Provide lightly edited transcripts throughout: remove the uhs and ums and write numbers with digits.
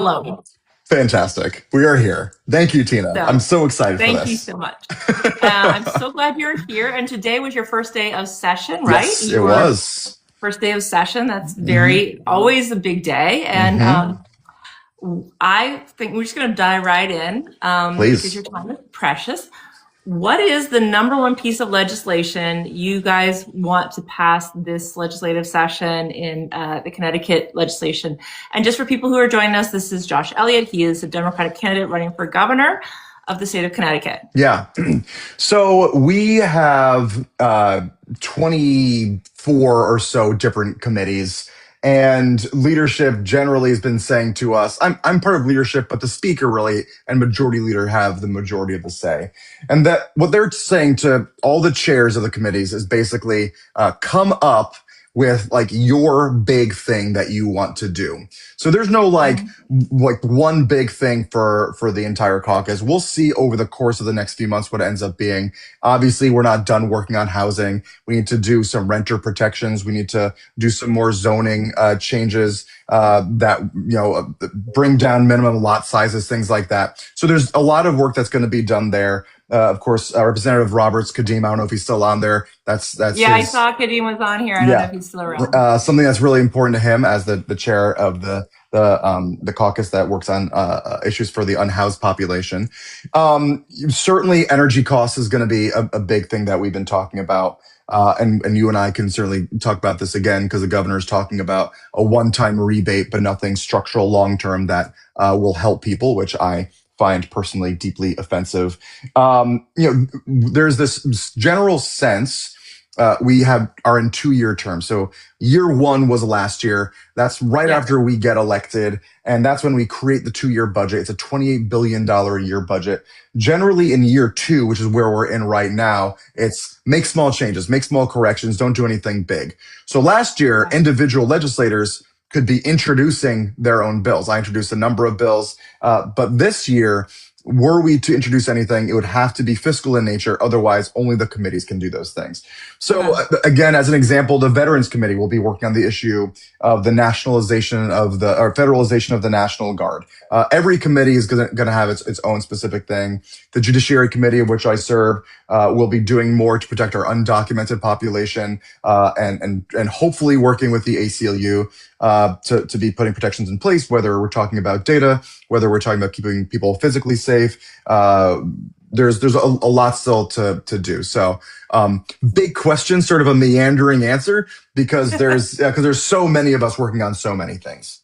Hello. Fantastic. We are here. Thank you, Tina. I'm So, so excited for thank you this. so much. I'm so glad you're here. And today was your first day of session, right? Yes, it Your was. first day of session. That's Hmm. very always a big day. And Hmm. I think we're just going to dive right in because Please. your time is precious. What is the number one piece of legislation you guys want to pass this legislative session in the Connecticut legislation? And just for people who are joining us, this is Josh Elliott. He is a Democratic candidate running for governor of the state of Connecticut. Yeah. So we have 24 or so different committees, and leadership generally has been saying to us, I'm part of leadership, but the speaker really and majority leader have the majority of the say. And that what they're saying to all the chairs of the committees is basically come up with like your big thing that you want to do. So there's no like one big thing for the entire caucus. We'll see over the course of the next few months what it ends up being. Obviously, we're not done working on housing. We need to do some renter protections. We need to do some more zoning changes that bring down minimum lot sizes, things like that. So there's a lot of work that's going to be done there. Of course, Representative Roberts Kadim, I don't know if he's still on there. That's Yeah, I his. saw Kadim was on here. I don't know Yeah, if he's still around. something that's really important to him as the chair of the caucus that works on issues for the unhoused population. Certainly, energy costs is going to be a big thing that we've been talking about. And you and I can certainly talk about this again because the governor is talking about a one-time rebate, but nothing structural long-term that will help people, which I find personally deeply offensive. There's this general sense we are in 2-year terms. So year one was last year. That's right Yeah. after we get elected. And that's when we create the 2-year budget. It's a $28 billion a year budget. Generally in year two, which is where we're in right now, it's make small changes, make small corrections, don't do anything big. So last year, individual legislators could be introducing their own bills. I introduced a number of bills, but this year, were we to introduce anything, it would have to be fiscal in nature. Otherwise, only the committees can do those things. So again, as an example, the Veterans Committee will be working on the issue of the nationalization of or federalization of the National Guard. Every committee is going to have its own specific thing. The Judiciary Committee, of which I serve, will be doing more to protect our undocumented population, and hopefully working with the ACLU to be putting protections in place, whether we're talking about data, whether we're talking about keeping people physically safe. There's a lot still to do. So big question, sort of a meandering answer because there's so many of us working on so many things.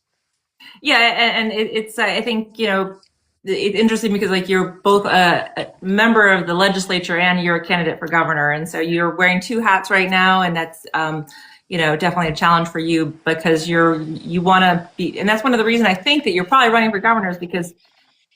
Yeah, and it's I think it's interesting because like you're both a member of the legislature and you're a candidate for governor, and so you're wearing two hats right now, and that's definitely a challenge for you because you want to be, and that's one of the reasons I think that you're probably running for governor is because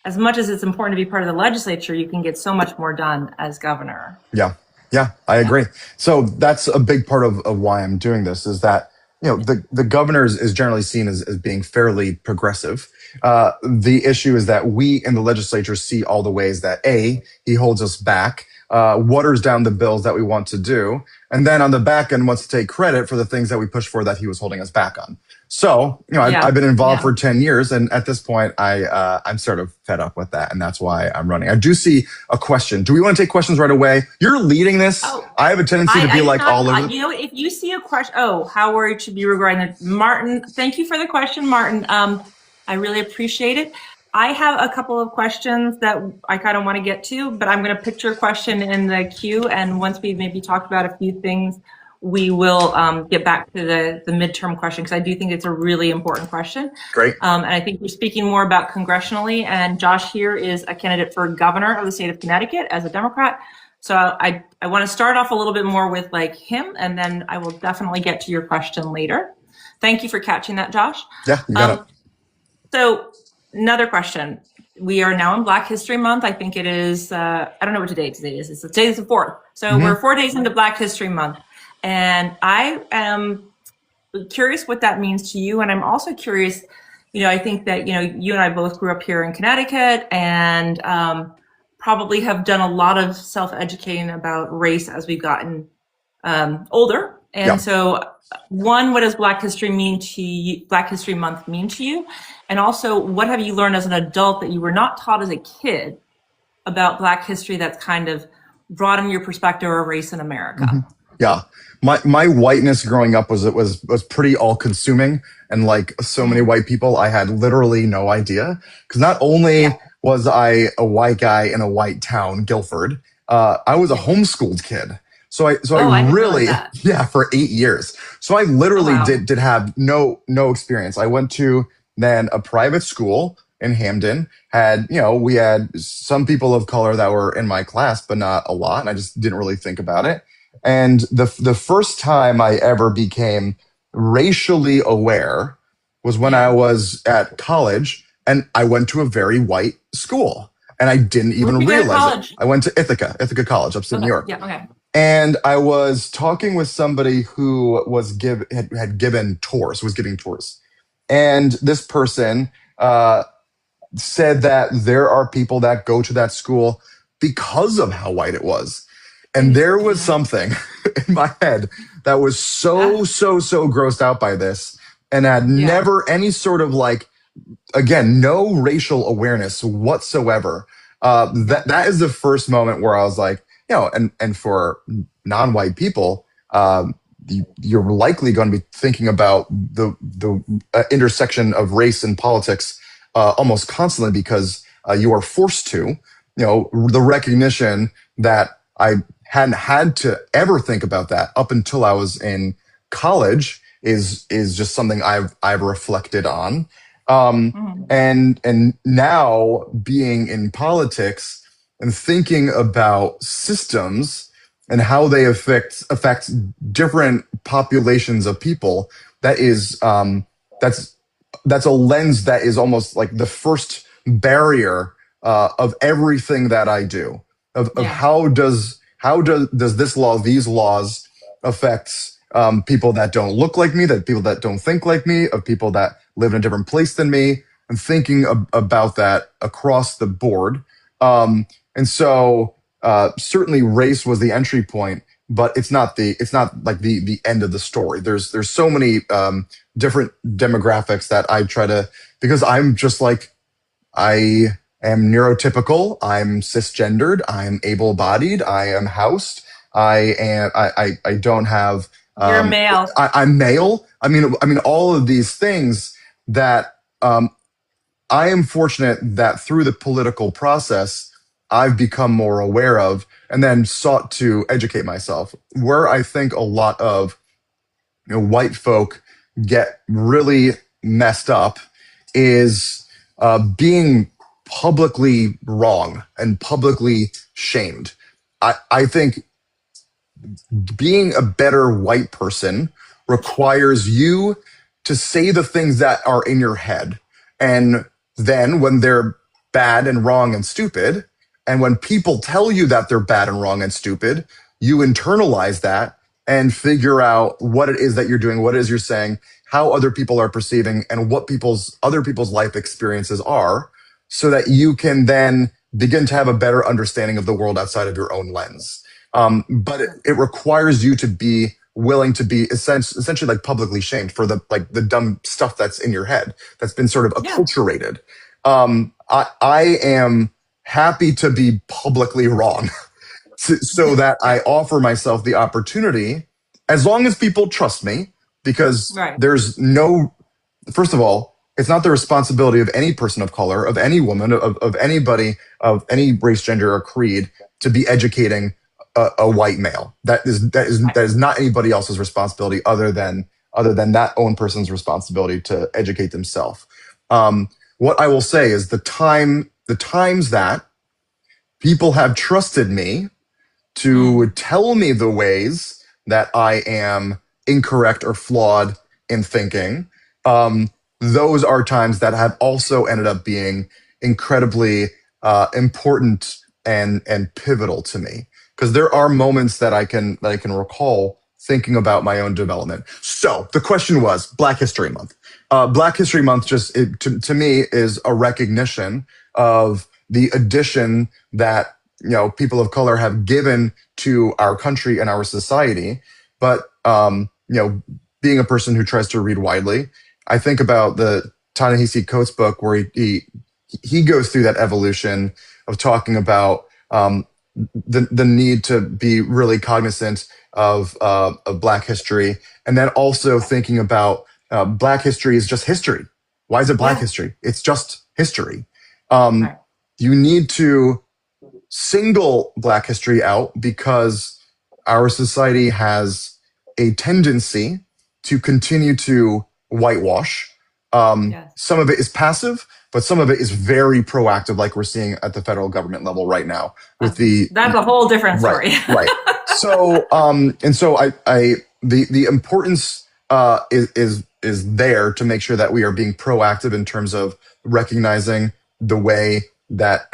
as much as it's important to be part of the legislature, you can get so much more done as governor. Yeah. Yeah, I Yeah. agree. So that's a big part of why I'm doing this is that, the governor is generally seen as being fairly progressive. The issue is that we in the legislature see all the ways that he holds us back, waters down the bills that we want to do, and then on the back end wants to take credit for the things that we push for that he was holding us back on. So, I've Yeah. been involved Yeah. for 10 years, and at this point, I'm sort of fed up with that, and that's why I'm running. I do see a question. Do we want to take questions right away? You're leading this. Oh, I have a tendency to I be did like not. all over. If you see a question, how worried should be regarding that? Martin, thank you for the question, Martin. I really appreciate it. I have a couple of questions that I kind of want to get to, but I'm going to put your question in the queue. And once we've maybe talked about a few things, we will get back to the midterm question because I do think it's a really important question. Great. And I think we're speaking more about congressionally. And Josh here is a candidate for governor of the state of Connecticut as a Democrat. So I want to start off a little bit more with like him, and then I will definitely get to your question later. Thank you for catching that, Josh. Yeah, you got it. So another question. We are now in Black History Month. I think it is, I don't know what today is. It's today's the 4th. So we're 4 days into Black History Month. And I am curious what that means to you. And I'm also curious, I think that, you and I both grew up here in Connecticut and probably have done a lot of self-educating about race as we've gotten older. Yeah. And so, one, what does Black History mean to you, Black History Month mean to you? And also, what have you learned as an adult that you were not taught as a kid about Black history that's kind of broadened your perspective of race in America? Mhm. Yeah. My whiteness growing up was pretty all consuming, and like so many Mm. white people, I had literally no idea. Because not Yeah, only was I a white guy in a white town, Guilford, I was a yeah. homeschooled kid. So I Oh, I didn't realize really, that. yeah, for 8 years. So I Oh, literally wow. did have no experience. I went to then a private school in Hamden. Had, we had some people of color that were in my class, but not a lot, and I just didn't really think about it. And the first time I ever became racially aware was when I Yeah. was at college, and I went to a very white school, and I didn't Where'd even you go to realize it. college? I went to Ithaca College, upstate New Okay. York. Yeah. Okay. And I was talking with somebody who had given tours, was giving tours. And this person said that there are people that go to that school because of how white it was. And there was Interesting. something in my head that was Yeah. so grossed out by this, and had Yeah. never any sort of like, again, no racial awareness whatsoever. Yeah. That is the first moment where I was like, and for non-white people, you're likely going to be thinking about the intersection of race and politics almost constantly, because you are forced to. The recognition that I hadn't had to ever think about that up until I was in college is just something I've reflected on. Um, Mhm. and now being in politics and thinking about systems and how they affect different populations of people, that is that's that's a lens that is almost like the first barrier of everything that I do. Of Yeah. how does these laws affect people that don't look like me, that people that don't think like me, of people that live in a different place than me, and thinking about that across the board. And so certainly race was the entry point, but it's not like the end of the story. There's so many different demographics that I try to, because I'm just like, I am neurotypical, I'm cisgendered, I'm able-bodied, I am housed, I don't have You're um male. I'm male. I mean all of these things that I am fortunate that through the political process, I've become more aware of, and then sought to educate myself. Where I think a lot of white folk get really messed up is being publicly wrong and publicly shamed. I think being a better white person requires you to say the things that are in your head. And then when they're bad and wrong and stupid, and when people tell you that they're bad and wrong and stupid, you internalize that and figure out what it is that you're doing, what it is you're saying, how other people are perceiving, and what other people's life experiences are, so that you can then begin to have a better understanding of the world outside of your own lens. But it requires you to be willing to be essentially like publicly shamed for the dumb stuff that's in your head, that's been sort of Yeah. acculturated. I am happy to be publicly wrong, so that I Yeah. offer myself the opportunity, as long as people trust me, because Right. there's no, first of all, it's not the responsibility of any person of color, of any woman, of anybody, of any race, gender, or creed, to be educating a white male. That is not anybody else's responsibility, other than that own person's responsibility to educate themselves. What I will say is the times that people have trusted me to Mm. tell me the ways that I am incorrect or flawed in thinking. Those are times that have also ended up being incredibly important and pivotal to me, because there are moments that I can recall thinking about my own development. So the question was Black History Month. Black History Month to me is a recognition of the addition that people of color have given to our country and our society, But being a person who tries to read widely, I think about the Ta-Nehisi Coates book where he goes through that evolution of talking about the need to be really cognizant of Black history, and then also thinking about Black history is just history. Why is it Black Yeah. history? It's just history. Um, Right. you need to single Black history out because our society has a tendency to continue to whitewash. Yes. Some of it is passive, but some of it is very proactive, like we're seeing at the federal government level right now with the That's a whole different story. right. So, and so the importance is there to make sure that we are being proactive in terms of recognizing the way that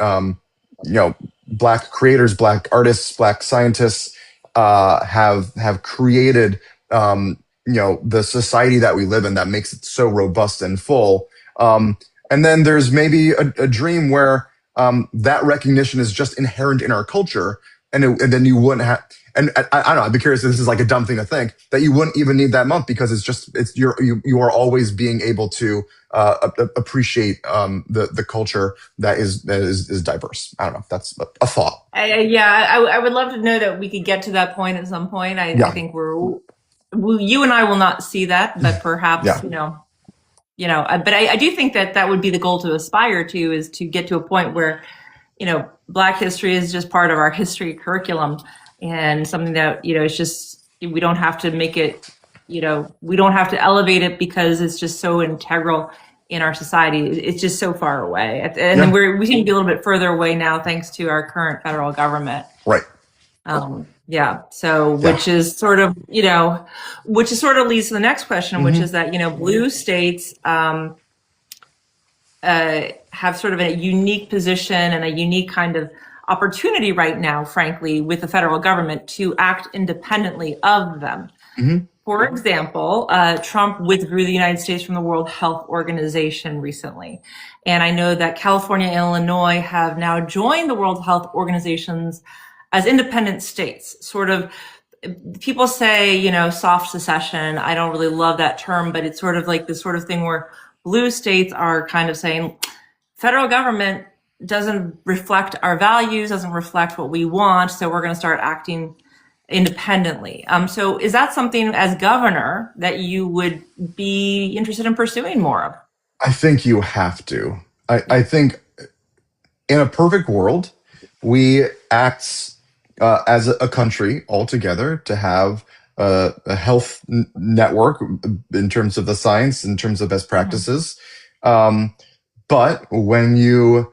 Black creators, Black artists, Black scientists have created the society that we live in that makes it so robust and full. And then there's maybe a dream where that recognition is just inherent in our culture, and then you wouldn't have. And I don't know. I'd be curious if this is like a dumb thing to think that you wouldn't even need that month because you are always being able to appreciate the culture that is diverse. I don't know. That's a thought. I would love to know that we could get to that point at some point. I think you and I will not see that, but perhaps but I do think that would be the goal to aspire to, is to get to a point where Black history is just part of our history curriculum, and something that it's just, we don't have to make it, we don't have to elevate it because it's just so integral in our society. It's just so far away, and we seem to be a little bit further away now thanks to our current federal government. Right. Which is sort of leads to the next question, which is that blue states have sort of a unique position and a unique kind of opportunity right now, frankly, with the federal government to act independently of them. For example, Trump withdrew the United States from the World Health Organization recently. And I know that California and Illinois have now joined the World Health Organizations as independent states. Sort of, people say, soft secession. I don't really love that term, but it's sort of like this sort of thing where blue states are kind of saying, federal government doesn't reflect our values, doesn't reflect what we want, so we're going to start acting independently. So is that something as governor that you would be interested in pursuing more of? I think you have to. I think in a perfect world, we act as a country all together to have a health network in terms of the science, in terms of best practices. But when you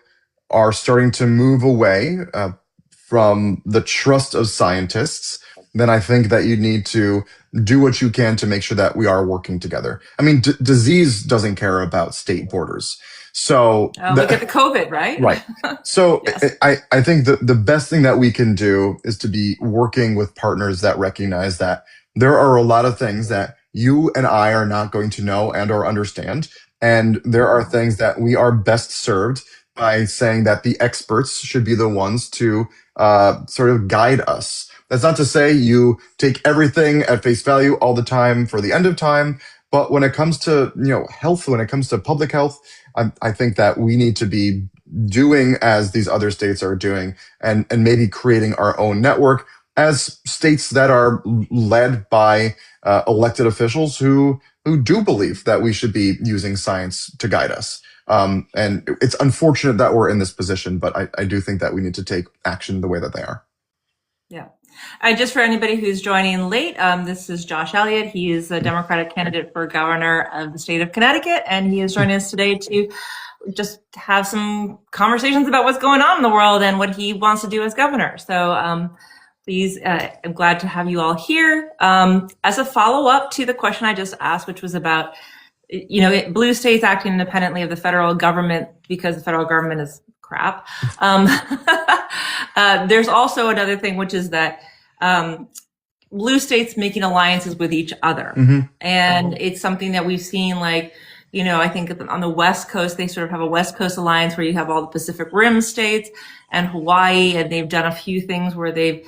are starting to move away from the trust of scientists, then I think that you need to do what you can to make sure that we are working together. I mean, disease doesn't care about state borders. So look at the COVID, right? Right. So Yes. I think the best thing that we can do is to be working with partners that recognize that there are a lot of things that you and I are not going to know and or understand. And there are things that we are best served by saying that the experts should be the ones to sort of guide us. That's not to say you take everything at face value all the time for the end of time. But when it comes to health, when it comes to public health, I think that we need to be doing as these other states are doing, and maybe creating our own network as states that are led by elected officials who do believe that we should be using science to guide us. And it's unfortunate that we're in this position, but I do think that we need to take action the way that they are. Yeah. Just for anybody who's joining late, this is Josh Elliott. He is a Democratic candidate for governor of the state of Connecticut, and he is joining us today to just have some conversations about what's going on in the world and what he wants to do as governor. So please, I'm glad to have you all here. As a follow-up to the question I just asked, which was about, blue states acting independently of the federal government because the federal government is crap. There's also another thing, which is that blue states making alliances with each other. And it's something that we've seen, like, I think on the West Coast, they sort of have a West Coast alliance where you have all the Pacific Rim states and Hawaii, and they've done a few things where they've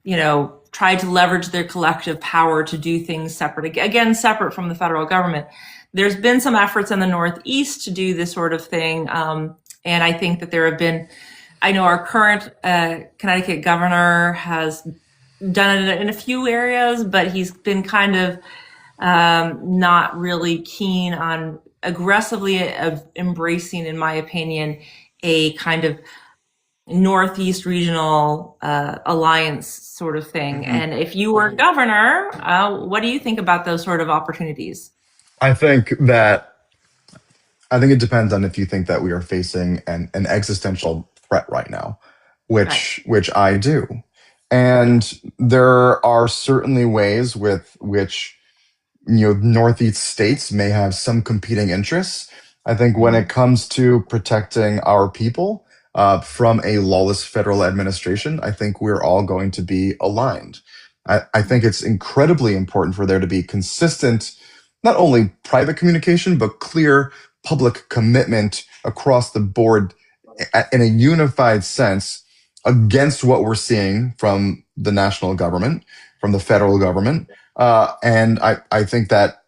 tried to leverage their collective power to do things separate from the federal government. There's been some efforts in the Northeast to do this sort of thing. And I think that there have been, I know our current Connecticut governor has done it in a few areas, but he's been kind of not really keen on aggressively embracing, in my opinion, a kind of Northeast regional alliance sort of thing. And if you were governor, what do you think about those sort of opportunities? I think it depends on if you think that we are facing an existential threat right now, Right. which I do. And there are certainly ways with which Northeast states may have some competing interests. I think when it comes to protecting our people from a lawless federal administration, I think we're all going to be aligned. I think it's incredibly important for there to be consistent, not only private communication, but clear public commitment across the board in a unified sense against what we're seeing from the national government, from the federal government. And I think that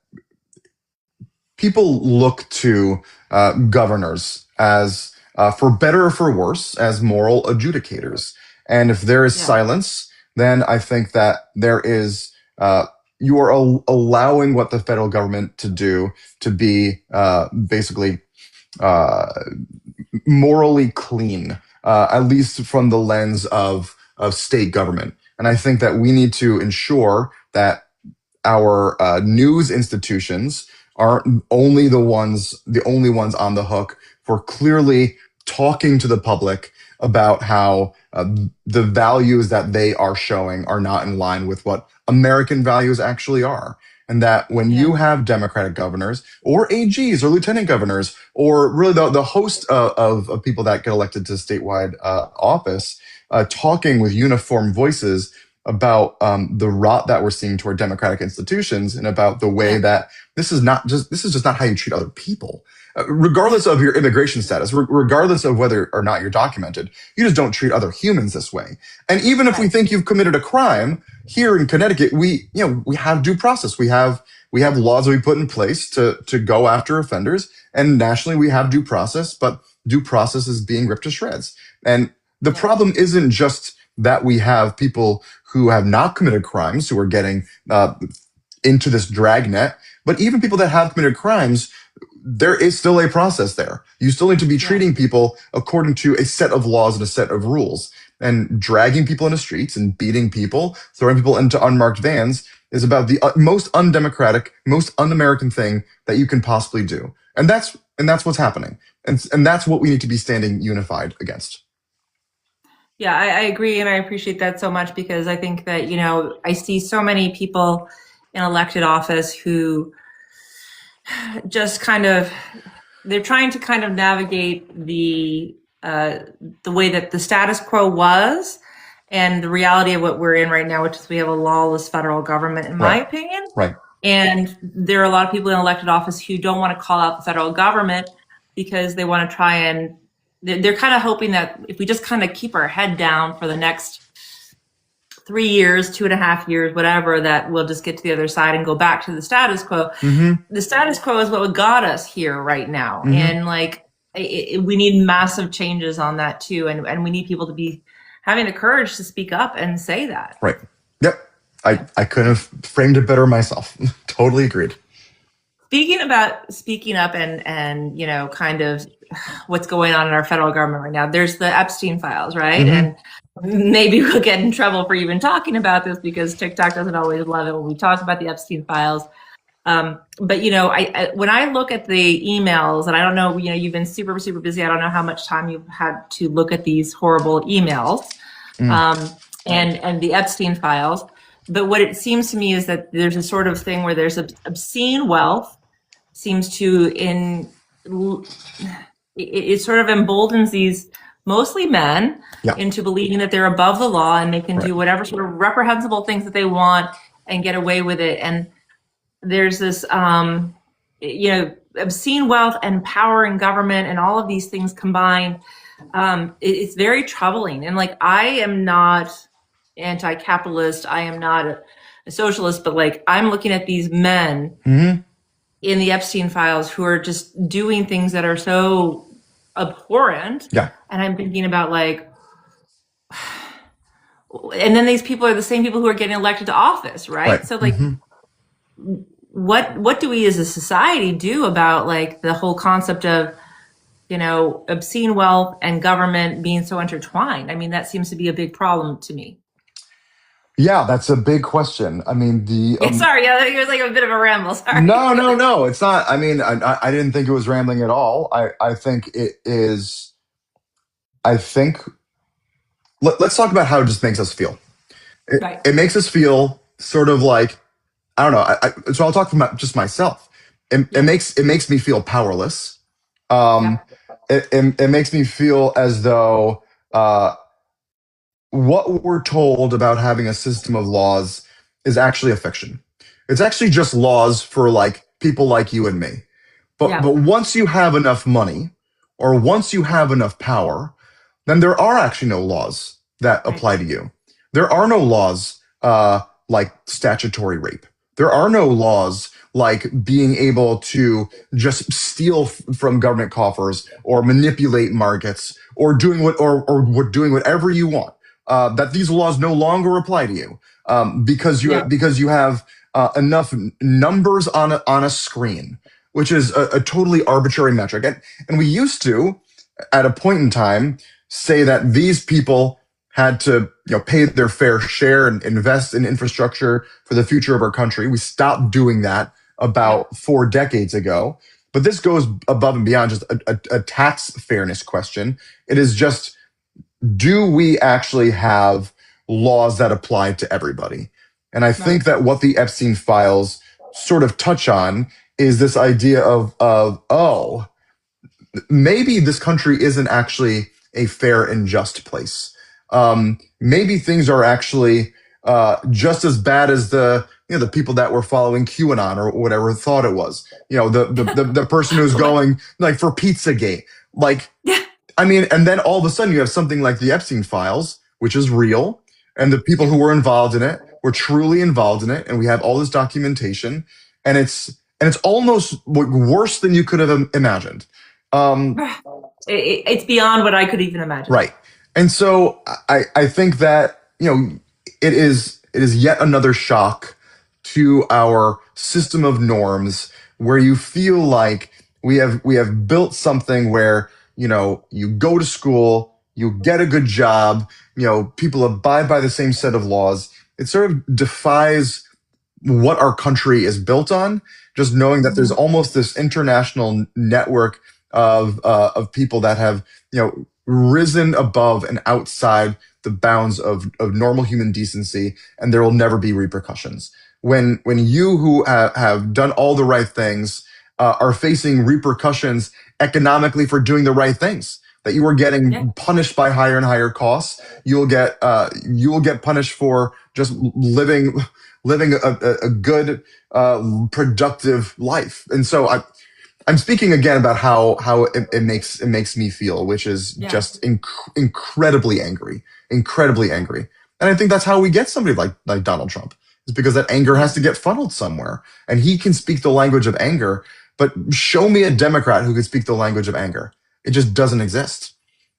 people look to governors as, for better or for worse, as moral adjudicators. And if there is silence, then I think that there is, you are allowing what the federal government to do to be basically morally clean, at least from the lens of state government. And I think that we need to ensure that our news institutions aren't the only ones on the hook for clearly talking to the public about how the values that they are showing are not in line with what American values actually are. And that when you have Democratic governors or AGs or lieutenant governors, or really the host of people that get elected to statewide office, talking with uniform voices about the rot that we're seeing toward democratic institutions, and about the way that this is just not how you treat other people. Regardless of your immigration status, regardless of whether or not you're documented, you just don't treat other humans this way. And even if we think you've committed a crime, here in Connecticut, we have due process. We have laws that we put in place to go after offenders, and nationally we have due process, but due process is being ripped to shreds. And the problem isn't just that we have people who have not committed crimes who are getting into this dragnet, but even people that have committed crimes, there is still a process there. You still need to be treating people according to a set of laws and a set of rules. And dragging people into streets and beating people, throwing people into unmarked vans is about the most undemocratic, most un-American thing that you can possibly do. And that's what's happening. And that's what we need to be standing unified against. Yeah, I agree, and I appreciate that so much, because I think that, I see so many people in elected office who just they're trying to kind of navigate the way that the status quo was and the reality of what we're in right now, which is we have a lawless federal government, in my opinion. Right. And there are a lot of people in elected office who don't want to call out the federal government because they want to try and they're kind of hoping that if we just kind of keep our head down for the next 3 years, 2.5 years, whatever, that we'll just get to the other side and go back to the status quo. The status quo is what got us here right now. And we need massive changes on that too. And we need people to be having the courage to speak up and say that. Right. Yep. I couldn't have framed it better myself. Totally agreed. Speaking about speaking up and kind of what's going on in our federal government right now, there's the Epstein files, right? And maybe we'll get in trouble for even talking about this because TikTok doesn't always love it when we talk about the Epstein files. But when I look at the emails, and I don't know, you've been super, super busy. I don't know how much time you've had to look at these horrible emails and the Epstein files. But what it seems to me is that there's a sort of thing where there's obscene wealth seems to it sort of emboldens these mostly men into believing that they're above the law and they can do whatever sort of reprehensible things that they want and get away with it. And there's this, obscene wealth and power in government and all of these things combined. It's very troubling. And I am not anti-capitalist. I am not a socialist, but like I'm looking at these men Hmm. in the Epstein files who are just doing things that are so abhorrent. Yeah. And I'm thinking about like, and then these people are the same people who are getting elected to office, Right. right? So like, Hmm. what do we as a society do about like the whole concept of, you know, obscene wealth and government being so intertwined? I mean, that seems to be a big problem to me. Yeah, that's a big question. I mean, Yeah, sorry, yeah, it was like a bit of a ramble. Sorry. no, it's not. I mean, I didn't think it was rambling at all. I think it is. I think let's talk about how it just makes us feel. Right. It makes us feel sort of like, I don't know. So I'll talk from just myself. Yeah. It makes me feel powerless. Yeah. Um, it makes me feel as though what we're told about having a system of laws is actually a fiction. It's actually just laws for like people like you and me. Yeah. But once you have enough money or once you have enough power, then there are actually no laws that Right. apply to you. There are no laws like statutory rape. There are no laws like being able to just steal from government coffers or manipulate markets or doing whatever you want. That these laws no longer apply to you Yeah. because you have enough numbers on a screen, which is a totally arbitrary metric. And we used to, at a point in time, say that these people had to pay their fair share and invest in infrastructure for the future of our country. We stopped doing that Yeah. about 4 decades ago. But this goes above and beyond just a tax fairness question. It is just, do we actually have laws that apply to everybody? And I Right. think that what the Epstein files sort of touch on is this idea of oh, maybe this country isn't actually a fair and just place. Maybe things are actually just as bad as the people that were following QAnon or whatever thought it was. The person who's going like for Pizzagate. Like, Yeah. I mean, and then all of a sudden you have something like the Epstein files, which is real, and the people Yeah. who were involved in it were truly involved in it, and we have all this documentation, and it's almost worse than you could have imagined. Um, It's beyond what I could even imagine. right. And so I think that, it is yet another shock to our system of norms where you feel like we have built something where, you go to school, you get a good job, people abide by the same set of laws. It sort of defies what our country is built on, just knowing that there's Mhm. almost this international network of people that have risen above and outside the bounds of normal human decency, and there will never be repercussions. When you who have done all the right things are facing repercussions economically for doing the right things, that you are Yeah. getting punished by higher and higher costs, you will get punished for just living a good, productive life. And so I'm speaking again about how it makes me feel, which is Yeah. just incredibly angry. And I think that's how we get somebody like Donald Trump, is because that anger has Yeah. to get funneled somewhere, and he can speak the language of anger. But show me a Democrat who could speak the language of anger. It just doesn't exist.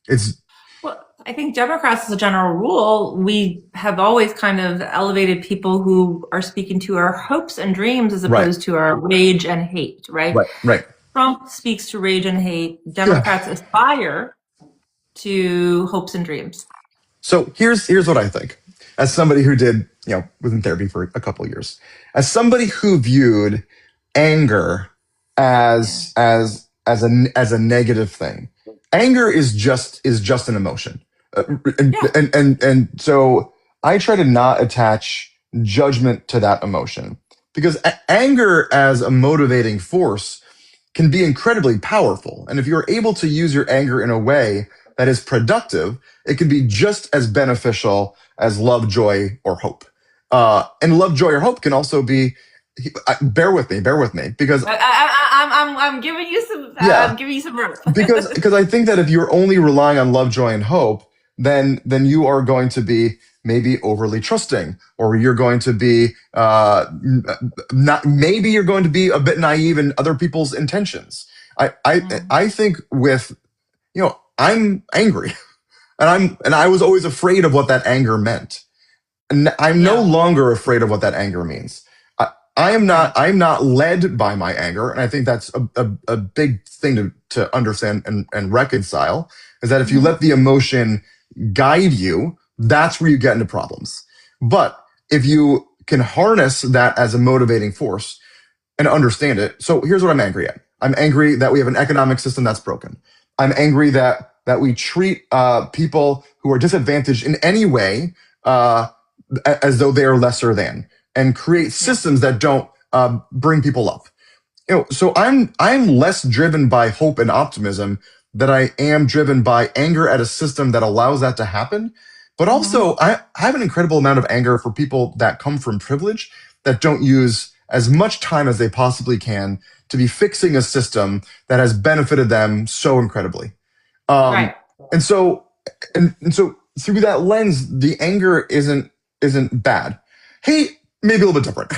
It's Well, I think Democrats, as a general rule, we have always kind of elevated people who are speaking to our hopes and dreams as right, opposed to our rage and hate, right? right. Trump speaks to rage and hate. Yeah. Democrats aspire to hopes and dreams. So here's what I think. As somebody who did, was in therapy for a couple of years, as somebody who viewed anger Yeah. as a negative thing. Anger is just an emotion. And, Yeah. and so I try to not attach judgment to that emotion, because anger as a motivating force can be incredibly powerful. And if you're able to use your anger in a way that is productive, it can be just as beneficial as love, joy, or hope. And love, joy, or hope can also be. Bear with me, because I'm giving you some. yeah, I'm giving you some room. because I think that if you're only relying on love, joy, and hope, then you are going to be maybe overly trusting, or you're going to be not, maybe you're going to be a bit naive in other people's intentions. I think with, I'm angry, and I was always afraid of what that anger meant. And I'm no Yeah. longer afraid of what that anger means. Right. I'm not led by my anger. And I think that's a big thing to understand and reconcile, is that if you Mhm. let the emotion guide you, that's where you get into problems. But if you can harness that as a motivating force and understand it. So here's what I'm angry at. I'm angry that we have an economic system that's broken. I'm angry that we treat people who are disadvantaged in any way uh, as though they are lesser than, and create Yeah. systems that don't bring people up. So I'm less driven by hope and optimism than I am driven by anger at a system that allows that to happen. But Mhm. also, I have an incredible amount of anger for people that come from privilege, that don't use as much time as they possibly can to be fixing a system that has benefited them so incredibly. Um, Right. and so, and so through that lens, the anger isn't bad. Hate, maybe a little bit different.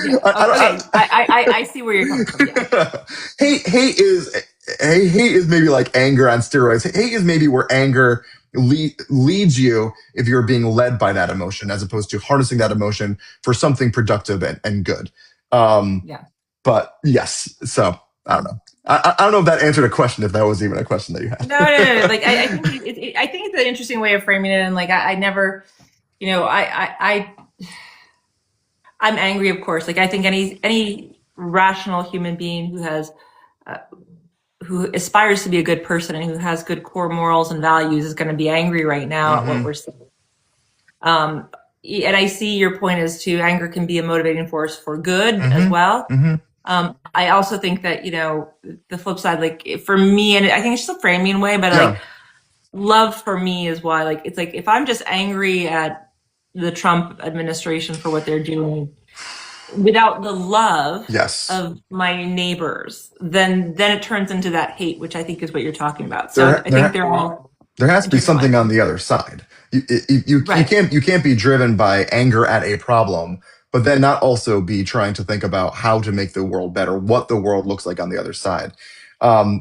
Yeah. Okay. I see where you're coming from. Yeah. Hate is hate is maybe like anger on steroids. Hate is maybe where anger leads you if you're being led by that emotion, as opposed to harnessing that emotion for something productive and good. Um, Yeah. but yes, so I don't know. I don't know if that answered a question, if that was even a question that you No, no, no, no. had. Like I think I think it's an interesting way of framing it, and like I never, I'm angry, of course. Like I think any rational human being who has uh, who aspires to be a good person and who has good core morals and values is going to be angry right now at what Hmm. we're seeing. Um, and I see your point as to anger can be a motivating force for good as Hmm. well. Hmm. I also think that, the flip side, like for me, and I think it's just a framing way, but like Yeah. love for me is why, like, it's like if I'm just angry at the Trump administration for what they're doing without the love Yes. of my neighbors, then it turns into that hate, which I think is what you're talking about. So There, I think there, they're all there has to be something intertwined. on the other side. You Right. can't be driven by anger at a problem, but then not also be trying to think about how to make the world better, what the world looks like on the other side.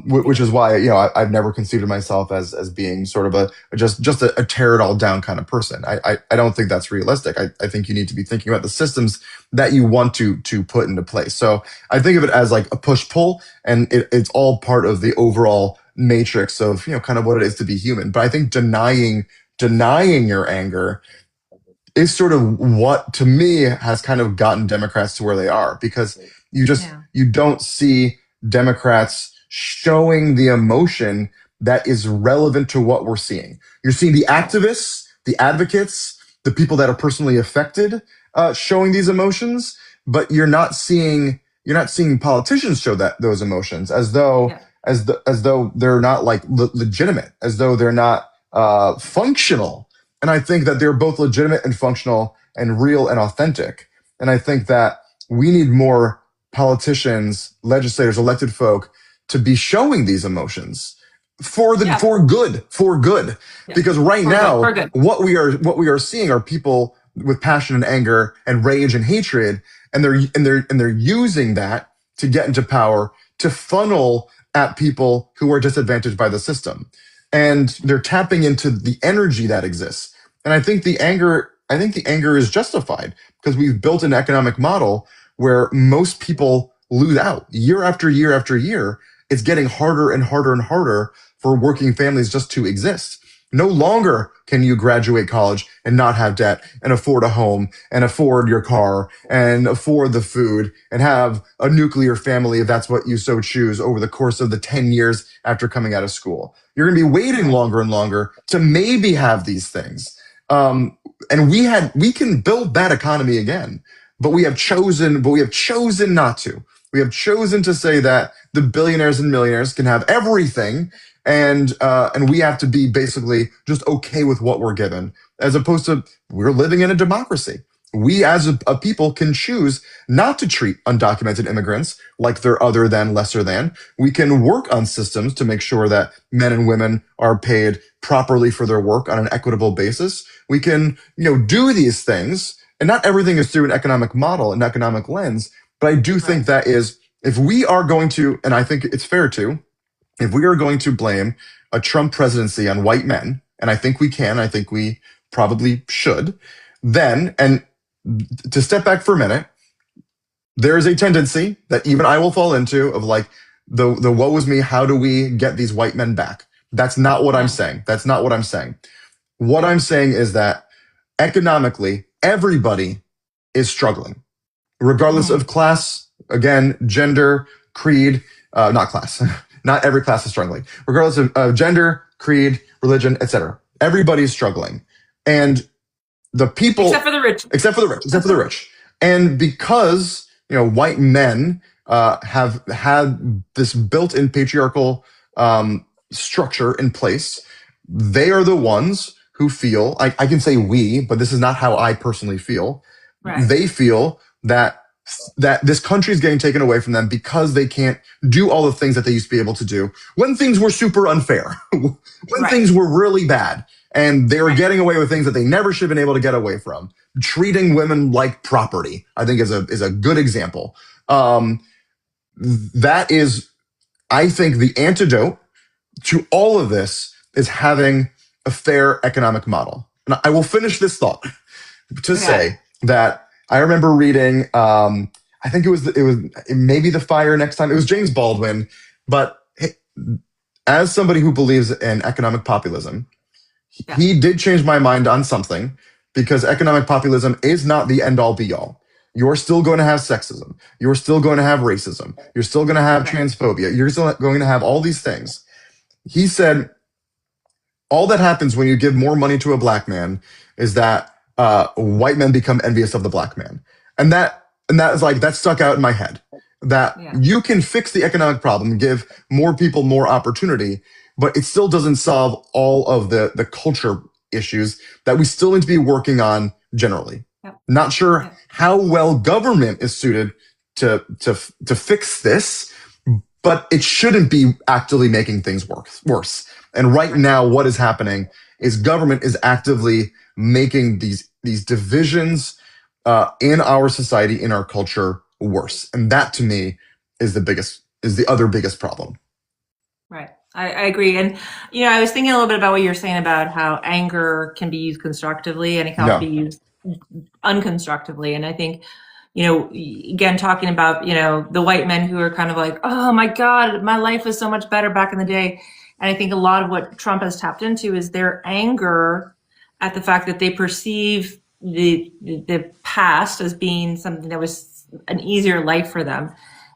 Which is why, I've never considered myself as being sort of just a tear it all down kind of person. I don't think that's realistic. I think you need to be thinking about the systems that you want to put into place. So I think of it as like a push pull, and it's all part of the overall matrix of, kind of what it is to be human. But I think denying your anger is sort of what, to me, has kind of gotten Democrats to where they are, because Yeah. you don't see Democrats showing the emotion that is relevant to what we're seeing. You're seeing the Right. activists, the advocates, the people that are personally affected showing these emotions, but you're not seeing politicians show that those emotions, as though Yeah. as though they're not like legitimate, as though they're not functional. And I think that they're both legitimate and functional and real and authentic. And I think that we need more politicians, legislators, elected folk to be showing these emotions Yeah. for good. Yeah. Because right For good. For now, good. what we are seeing are people with passion and anger and rage and hatred, and they're using that to get into power, to funnel at people who are disadvantaged by the system, and they're tapping into the energy that exists. And I think the anger is justified, because we've built an economic model where most people lose out year after year after year. It's getting harder and harder and harder for working families just to exist. No longer can you graduate college and not have debt and afford a home and afford your car and afford the food and have a nuclear family, if that's what you so choose, over the course of the 10 years after coming out of school. You're going to be waiting Right. longer and longer to maybe have these things. And we can build that economy again, but we have chosen not to. We have chosen to say that the billionaires and millionaires can have everything, and we have to be basically just okay with what we're given, as opposed to, we're living in a democracy. we as a people can choose not to treat undocumented immigrants like they're other than, lesser than. We can work on systems to make sure that men and women are paid properly for their work on an equitable basis. We can, do these things, and not everything is through an economic model, an economic lens. But I do think that is, if we are going to, and I think it's fair to, if we are going to blame a Trump presidency on white men, and I think we can, I think we probably should, then, and to step back for a minute, there is a tendency that even I will fall into of like, the woe is me, how do we get these white men back? That's not what I'm saying. That's not what I'm saying. What I'm saying is that economically, everybody is struggling, regardless of class, again, gender, creed, not class. Not every class is struggling, regardless of gender, creed, religion, etc. Everybody's struggling. And the people, except for the rich. And because, white men have had this built-in patriarchal structure in place, they are the ones who feel, I can say we, but this is not how I personally feel. Right. They feel that this country is getting taken away from them because they can't do all the things that they used to be able to do when things were super unfair, when things were really bad, and they were getting away with things that they never should have been able to get away from. Treating women like property, I think, is a good example. That is, I think, the antidote to all of this is having a fair economic model. And I will finish this thought to say that I remember reading, I think it was maybe The Fire Next Time. It was James Baldwin, but as somebody who believes in economic populism, he did change my mind on something, because economic populism is not the end all be all. You're still going to have sexism. You're still going to have racism. You're still going to have transphobia. You're still going to have all these things. He said, all that happens when you give more money to a black man is that white men become envious of the black man. And that is like, that stuck out in my head, that you can fix the economic problem, give more people more opportunity, but it still doesn't solve all of the culture issues that we still need to be working on generally. Not sure how well government is suited to fix this, but it shouldn't be actively making things worse. And right now, what is happening is government is actively making these divisions in our society, in our culture, worse. And that, to me, is the other biggest problem. Right. I agree. And, I was thinking a little bit about what you were saying about how anger can be used constructively and it can also be used unconstructively. And I think, again, talking about, the white men who are kind of like, oh my God, my life was so much better back in the day. And I think a lot of what Trump has tapped into is their anger at the fact that they perceive the past as being something that was an easier life for them.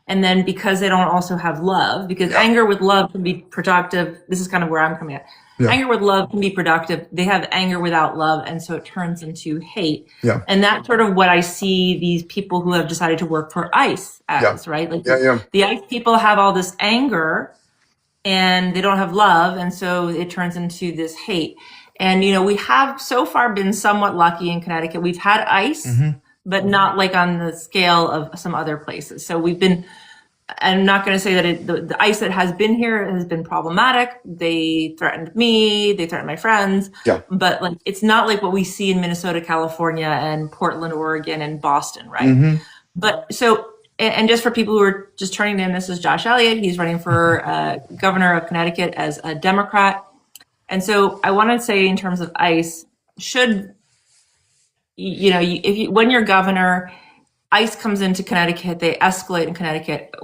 And then because they don't also have love, because anger with love can be productive. This is kind of where I'm coming at. Anger with love can be productive. They have anger without love. And so it turns into hate. And that's sort of what I see these people who have decided to work for ICE as, right? Like the ICE people have all this anger and they don't have love. And so it turns into this hate. And, we have so far been somewhat lucky in Connecticut. We've had ICE, but not like on the scale of some other places. So we've been, I'm not going to say that the ICE that has been here has been problematic. They threatened me, they threatened my friends, but like, it's not like what we see in Minnesota, California, and Portland, Oregon, and Boston, right? But so, and just for people who are just turning in, this is Josh Elliott. He's running for Governor of Connecticut as a Democrat. And so I want to say, in terms of ICE, should, when you're governor, ICE comes into Connecticut, they escalate in Connecticut.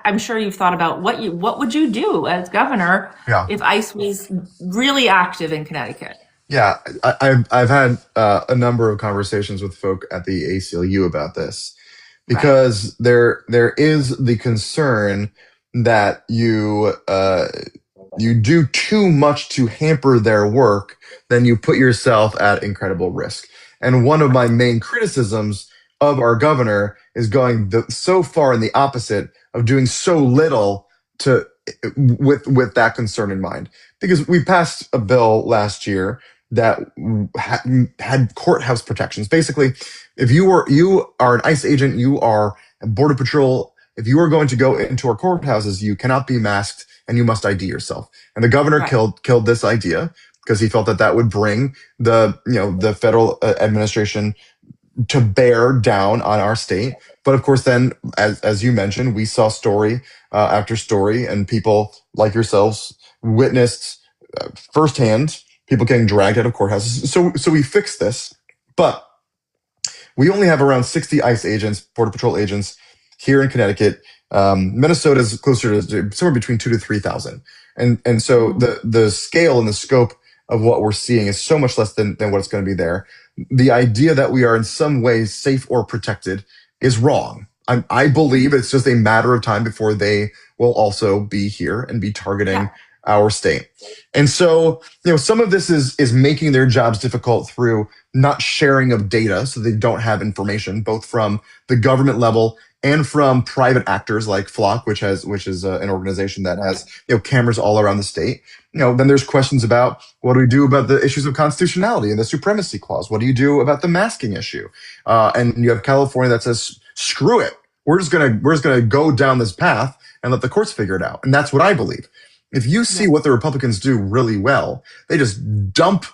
I'm sure you've thought about what would you do as governor if ICE was really active in Connecticut? Yeah, I've had a number of conversations with folk at the ACLU about this, because there is the concern that you do too much to hamper their work, then you put yourself at incredible risk. And one of my main criticisms of our governor is going so far in the opposite of doing so little with that concern in mind. Because we passed a bill last year that had courthouse protections. Basically, if you are an ICE agent, you are a border patrol. If you are going to go into our courthouses, you cannot be masked and you must ID yourself. And the governor Right. killed this idea because he felt that that would bring the federal administration to bear down on our state. But of course, then, as you mentioned, we saw story after story, and people like yourselves witnessed firsthand people getting dragged out of courthouses. So we fixed this, but we only have around 60 ICE agents, Border Patrol agents here in Connecticut. Minnesota is closer to somewhere between 2 to 3,000, and so Mhm. the scale and the scope of what we're seeing is so much less than what's going to be there. The idea that we are in some ways safe or protected is wrong. I believe it's just a matter of time before they will also be here and be targeting Yeah. our state. And so, some of this is making their jobs difficult through not sharing of data, so they don't have information, both from the government level and from private actors like Flock, which is an organization that has cameras all around the state. Then there's questions about what do we do about the issues of constitutionality and the supremacy clause? What do you do about the masking issue? And you have California that says, screw it, we're just gonna go down this path and let the courts figure it out. And that's what I believe. If you see Yeah. what the Republicans do really well, they just dump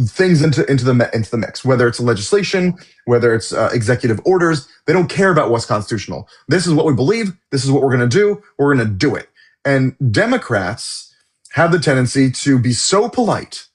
things into the mix. Whether it's legislation, whether it's executive orders, they don't care about what's constitutional. This is what we believe. This is what we're going to do. We're going to do it. And Democrats have the tendency to be so polite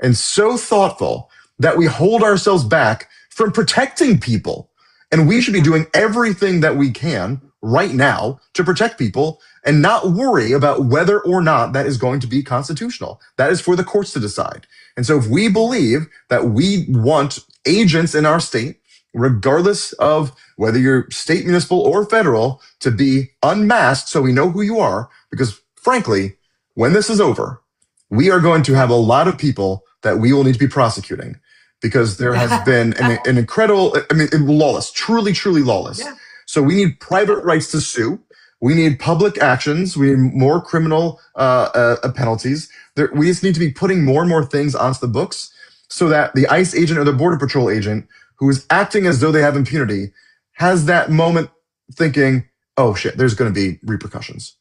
and so thoughtful that we hold ourselves back from protecting people. And we should be doing everything that we can right now to protect people and not worry about whether or not that is going to be constitutional. That is for the courts to decide. And so if we believe that we want agents in our state, regardless of whether you're state, municipal, or federal, to be unmasked so we know who you are, because frankly, when this is over, we are going to have a lot of people that we will need to be prosecuting because there has been an incredible, lawless, truly, truly lawless. Yeah. So we need private rights to sue. We need public actions. We need more criminal penalties. We just need to be putting more and more things onto the books so that the ICE agent or the Border Patrol agent who is acting as though they have impunity has that moment thinking, oh shit, there's going to be repercussions.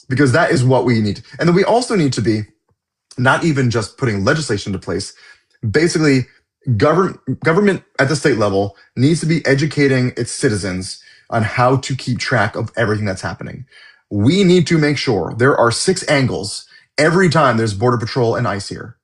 Because that is what we need. And then we also need to be not even just putting legislation into place. Basically, government at the state level needs to be educating its citizens on how to keep track of everything that's happening. We need to make sure there are 6 angles every time there's Border Patrol and ICE here,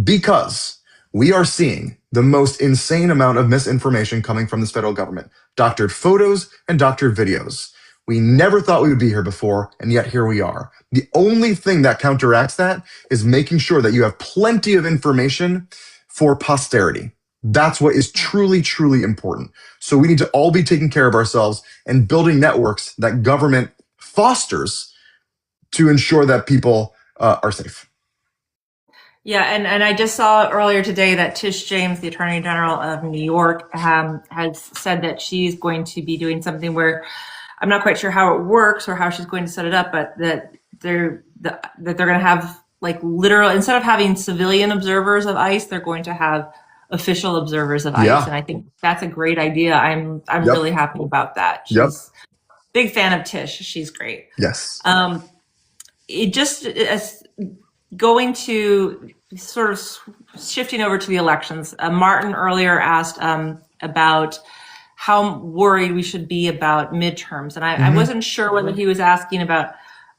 because we are seeing the most insane amount of misinformation coming from this federal government. Doctored photos and doctored videos. We never thought we would be here before, and yet here we are. The only thing that counteracts that is making sure that you have plenty of information for posterity. That's what is truly, truly important. So we need to all be taking care of ourselves and building networks that government fosters to ensure that people are safe. Yeah, and I just saw earlier today that Tish James, the Attorney General of New York, has said that she's going to be doing something where I'm not quite sure how it works or how she's going to set it up, but that they're going to have like literal, instead of having civilian observers of ICE, they're going to have official observers of ICE, and I think that's a great idea. I'm Yep. really happy about that. Yep. She's big fan of Tish. She's great. Yes. It just going to sort of shifting over to the elections. Martin earlier asked about how worried we should be about midterms, and I wasn't sure whether he was asking about.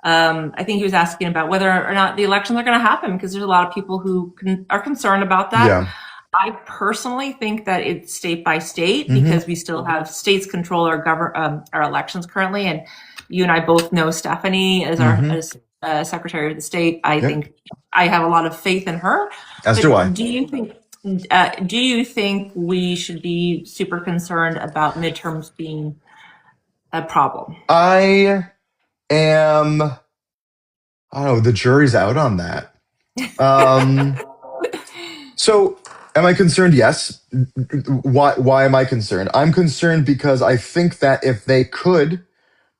I think he was asking about whether or not the elections are going to happen, because there's a lot of people who are concerned about that. Yeah. I personally think that it's state by state, because we still have states control our elections currently, and you and I both know Stephanie as our Secretary of the State. I think I have a lot of faith in her. As do I. Do you think we should be super concerned about midterms being a problem? I don't know, the jury's out on that. So am I concerned? Yes. Why am I concerned? I'm concerned because I think that if they could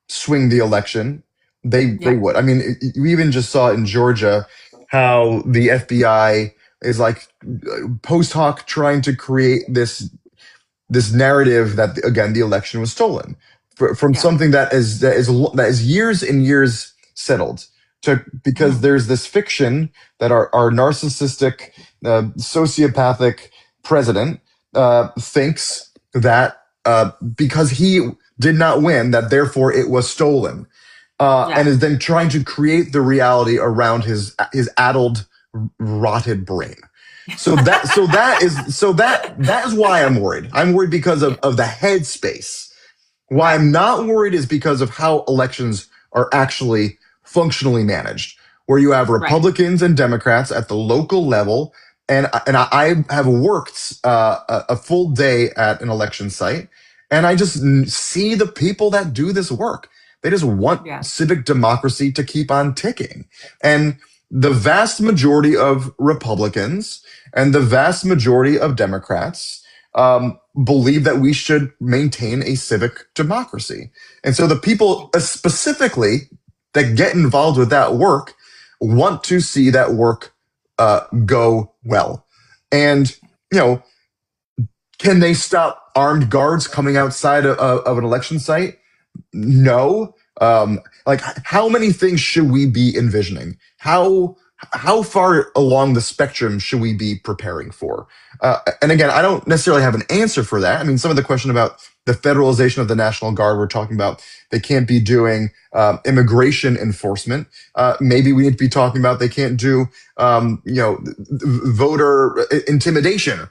swing the election, they would. I mean, you even just saw in Georgia how the FBI is like post hoc trying to create this narrative that again the election was stolen from Yeah. something that is years and years settled to because Mhm. there's this fiction that our narcissistic sociopathic president thinks that because he did not win that therefore it was stolen and Yeah. is then trying to create the reality around his addled rotted brain. So that is why I'm worried. I'm worried because Yeah. of the headspace. Why Right. I'm not worried is because of how elections are actually functionally managed, where you have Right. Republicans and Democrats at the local level. And I have worked a full day at an election site, and I just see the people that do this work. They just want Yeah. civic democracy to keep on ticking. And the vast majority of Republicans and the vast majority of Democrats believe that we should maintain a civic democracy. And so the people specifically that get involved with that work want to see that work go well. And, you know, can they stop armed guards coming outside of an election site? No. Like how many things should we be envisioning? How far along the spectrum should we be preparing for? And again, I don't necessarily have an answer for that. I mean, some of the question about the federalization of the National Guard, we're talking about they can't be doing immigration enforcement. Maybe we need to be talking about they can't do, voter intimidation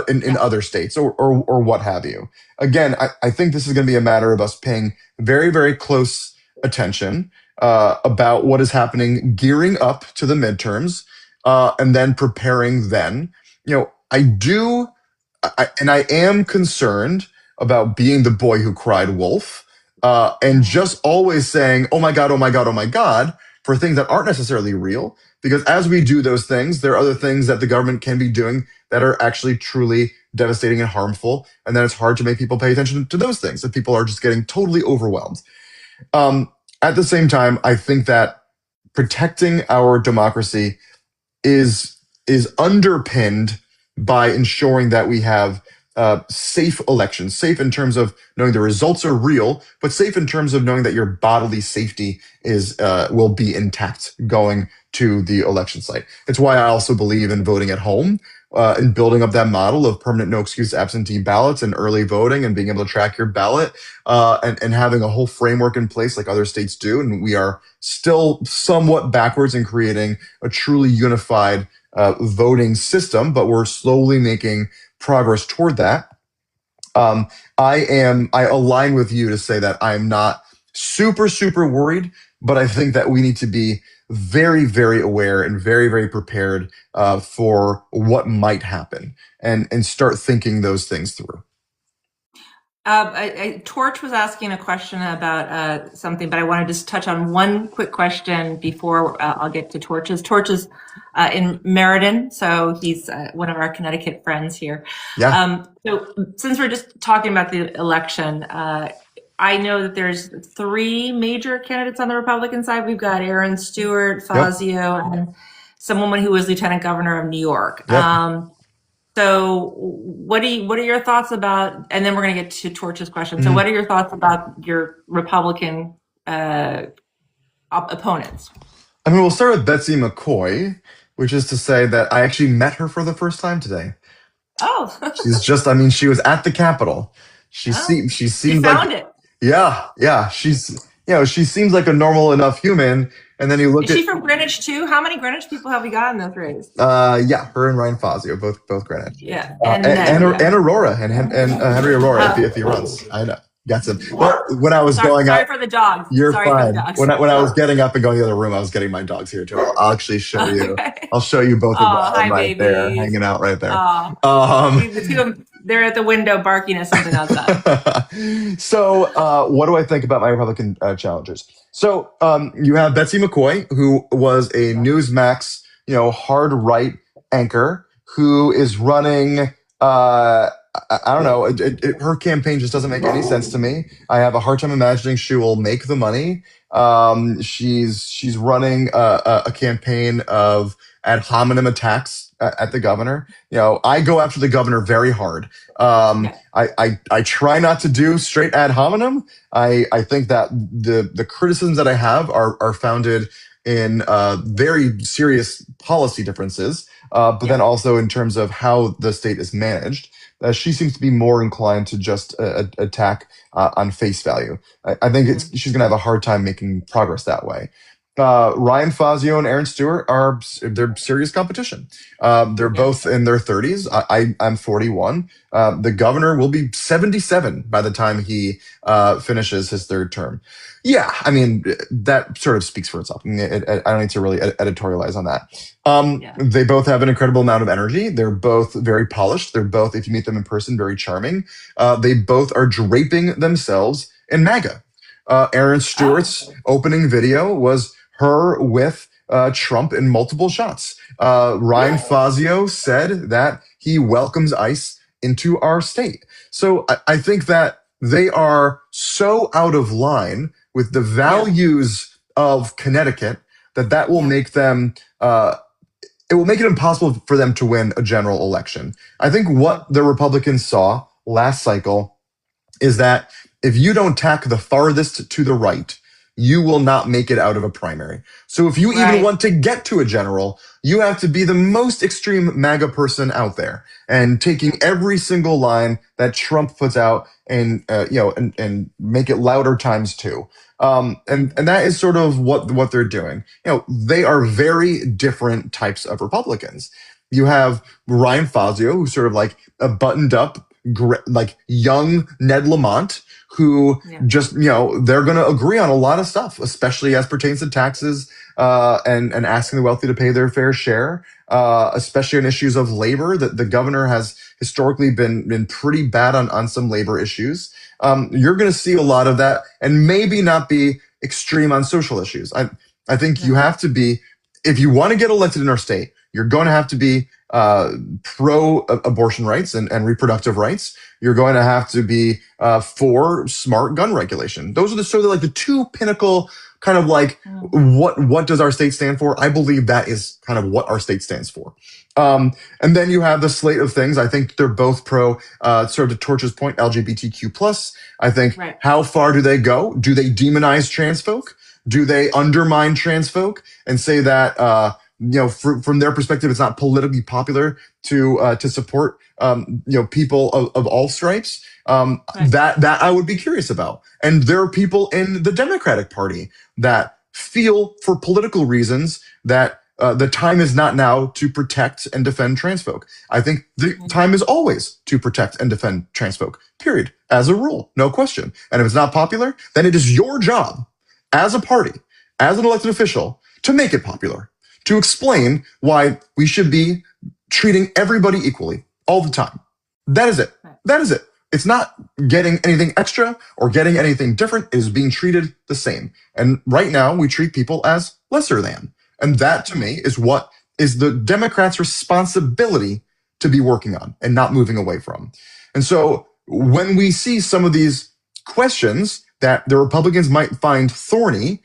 in Yeah. other states or what have you. Again, I think this is going to be a matter of us paying very, very close attention about what is happening, gearing up to the midterms, and then preparing then. I am concerned about being the boy who cried wolf and Mhm. just always saying, oh my God, oh my God, oh my God, for things that aren't necessarily real. Because as we do those things, there are other things that the government can be doing that are actually truly devastating and harmful. And then it's hard to make people pay attention to those things if people are just getting totally overwhelmed. At the same time, I think that protecting our democracy is is underpinned by ensuring that we have safe elections, safe in terms of knowing the results are real, but safe in terms of knowing that your bodily safety is will be intact going to the election site. It's why I also believe in voting at home. And building up that model of permanent no excuse absentee ballots and early voting and being able to track your ballot and having a whole framework in place like other states do. And we are still somewhat backwards in creating a truly unified voting system, but we're slowly making progress toward that. Um, I align with you to say that I'm not super worried, but I think that we need to be very, very aware and very, very prepared for what might happen and start thinking those things through. Torch was asking a question about something, but I want to just touch on one quick question before I'll get to Torch's. Torch is in Meriden, so he's one of our Connecticut friends here. Yeah. So since we're just talking about the election, I know that there's three major candidates on the Republican side. We've got Aaron Stewart, Yep. Fazio, and someone who was Lieutenant Governor of New York. Yep. So what are your thoughts about, and then we're going to get to Torch's question. So Mhm. what are your thoughts about your Republican opponents? I mean, we'll start with Betsy McCoy, which is to say that I actually met her for the first time today. Oh, I mean, she was at the Capitol. oh, She you seemed like, found it. yeah, she seems like a normal enough human. And then you look Is at, she from Greenwich too? How many Greenwich people have we got in those races? yeah, her and Ryan Fazio, both Greenwich, Yeah, and Ned, and yeah. Aurora and Henry Aurora if he Oh, runs. I know, got some. Well, when I was going sorry up, for the dogs. you're Sorry for the fine. dogs. When I was getting up and going to the other room, I was getting my dogs here too. I'll actually show you. Okay. I'll show you both of Oh, them hi, right there, babies. hanging out right there. Oh, Um, the two of them, they're at the window barking at something outside. so, what do I think about my Republican challengers? So, you have Betsy McCoy, who was a Newsmax, hard right anchor, who is running I don't know. Her campaign just doesn't make any sense to me. I have a hard time imagining she will make the money. She's running a campaign of ad hominem attacks at the governor. You know, I go after the governor very hard. Yeah. I try not to do straight ad hominem. I think that the criticisms that I have are founded in very serious policy differences, but then Yeah. also in terms of how the state is managed. She seems to be more inclined to just attack on face value. I think Mhm. she's going to have a hard time making progress that way. Ryan Fazio and Aaron Stewart they're serious competition. They're Yeah. both in their 30s. I'm 41. The governor will be 77 by the time he finishes his third term. Yeah, I mean that sort of speaks for itself. I mean, I don't need to really editorialize on that. Yeah. They both have an incredible amount of energy. They're both very polished. They're both, if you meet them in person, very charming. They both are draping themselves in MAGA. Aaron Oh. Stewart's opening video was her with Trump in multiple shots. Ryan Really? Fazio said that he welcomes ICE into our state. So I think that they are so out of line with the Yeah. values of Connecticut that will Yeah. make them it will make it impossible for them to win a general election. I think Yeah. what the Republicans saw last cycle is that if you don't tack the farthest to the right, you will not make it out of a primary. So if you even Right. want to get to a general, you have to be the most extreme MAGA person out there and taking every single line that Trump puts out and and make it louder times two. And that is sort of what they're doing. You know, they are very different types of Republicans. You have Ryan Fazio, who's sort of like a buttoned up like young Ned Lamont, who Yeah. just they're going to agree on a lot of stuff, especially as pertains to taxes and asking the wealthy to pay their fair share, especially on issues of labor. That the governor has historically been pretty bad on some labor issues. You're going to see a lot of that, and maybe not be extreme on social issues. I think you Yeah. have to be, if you want to get elected in our state, you're going to have to be pro abortion rights and reproductive rights. You're going to have to be for smart gun regulation. Those are like the two pinnacle kind of like what does our state stand for? I believe that is kind of what our state stands for. And then you have the slate of things. I think they're both pro, sort of to Torch's point, LGBTQ plus. I think Right. how far do they go? Do they demonize trans folk? Do they undermine trans folk and say that from their perspective, it's not politically popular to support people of all stripes? Right. That I would be curious about. And there are people in the Democratic Party that feel, for political reasons, that the time is not now to protect and defend trans folk. I think the time is always to protect and defend trans folk, period, as a rule, no question. And if it's not popular, then it is your job as a party, as an elected official, to make it popular, to explain why we should be treating everybody equally all the time. That is it. That is it. It's not getting anything extra or getting anything different. It is being treated the same. And right now, we treat people as lesser than. And that, to me, is what is the Democrats' responsibility to be working on and not moving away from. And so when we see some of these questions that the Republicans might find thorny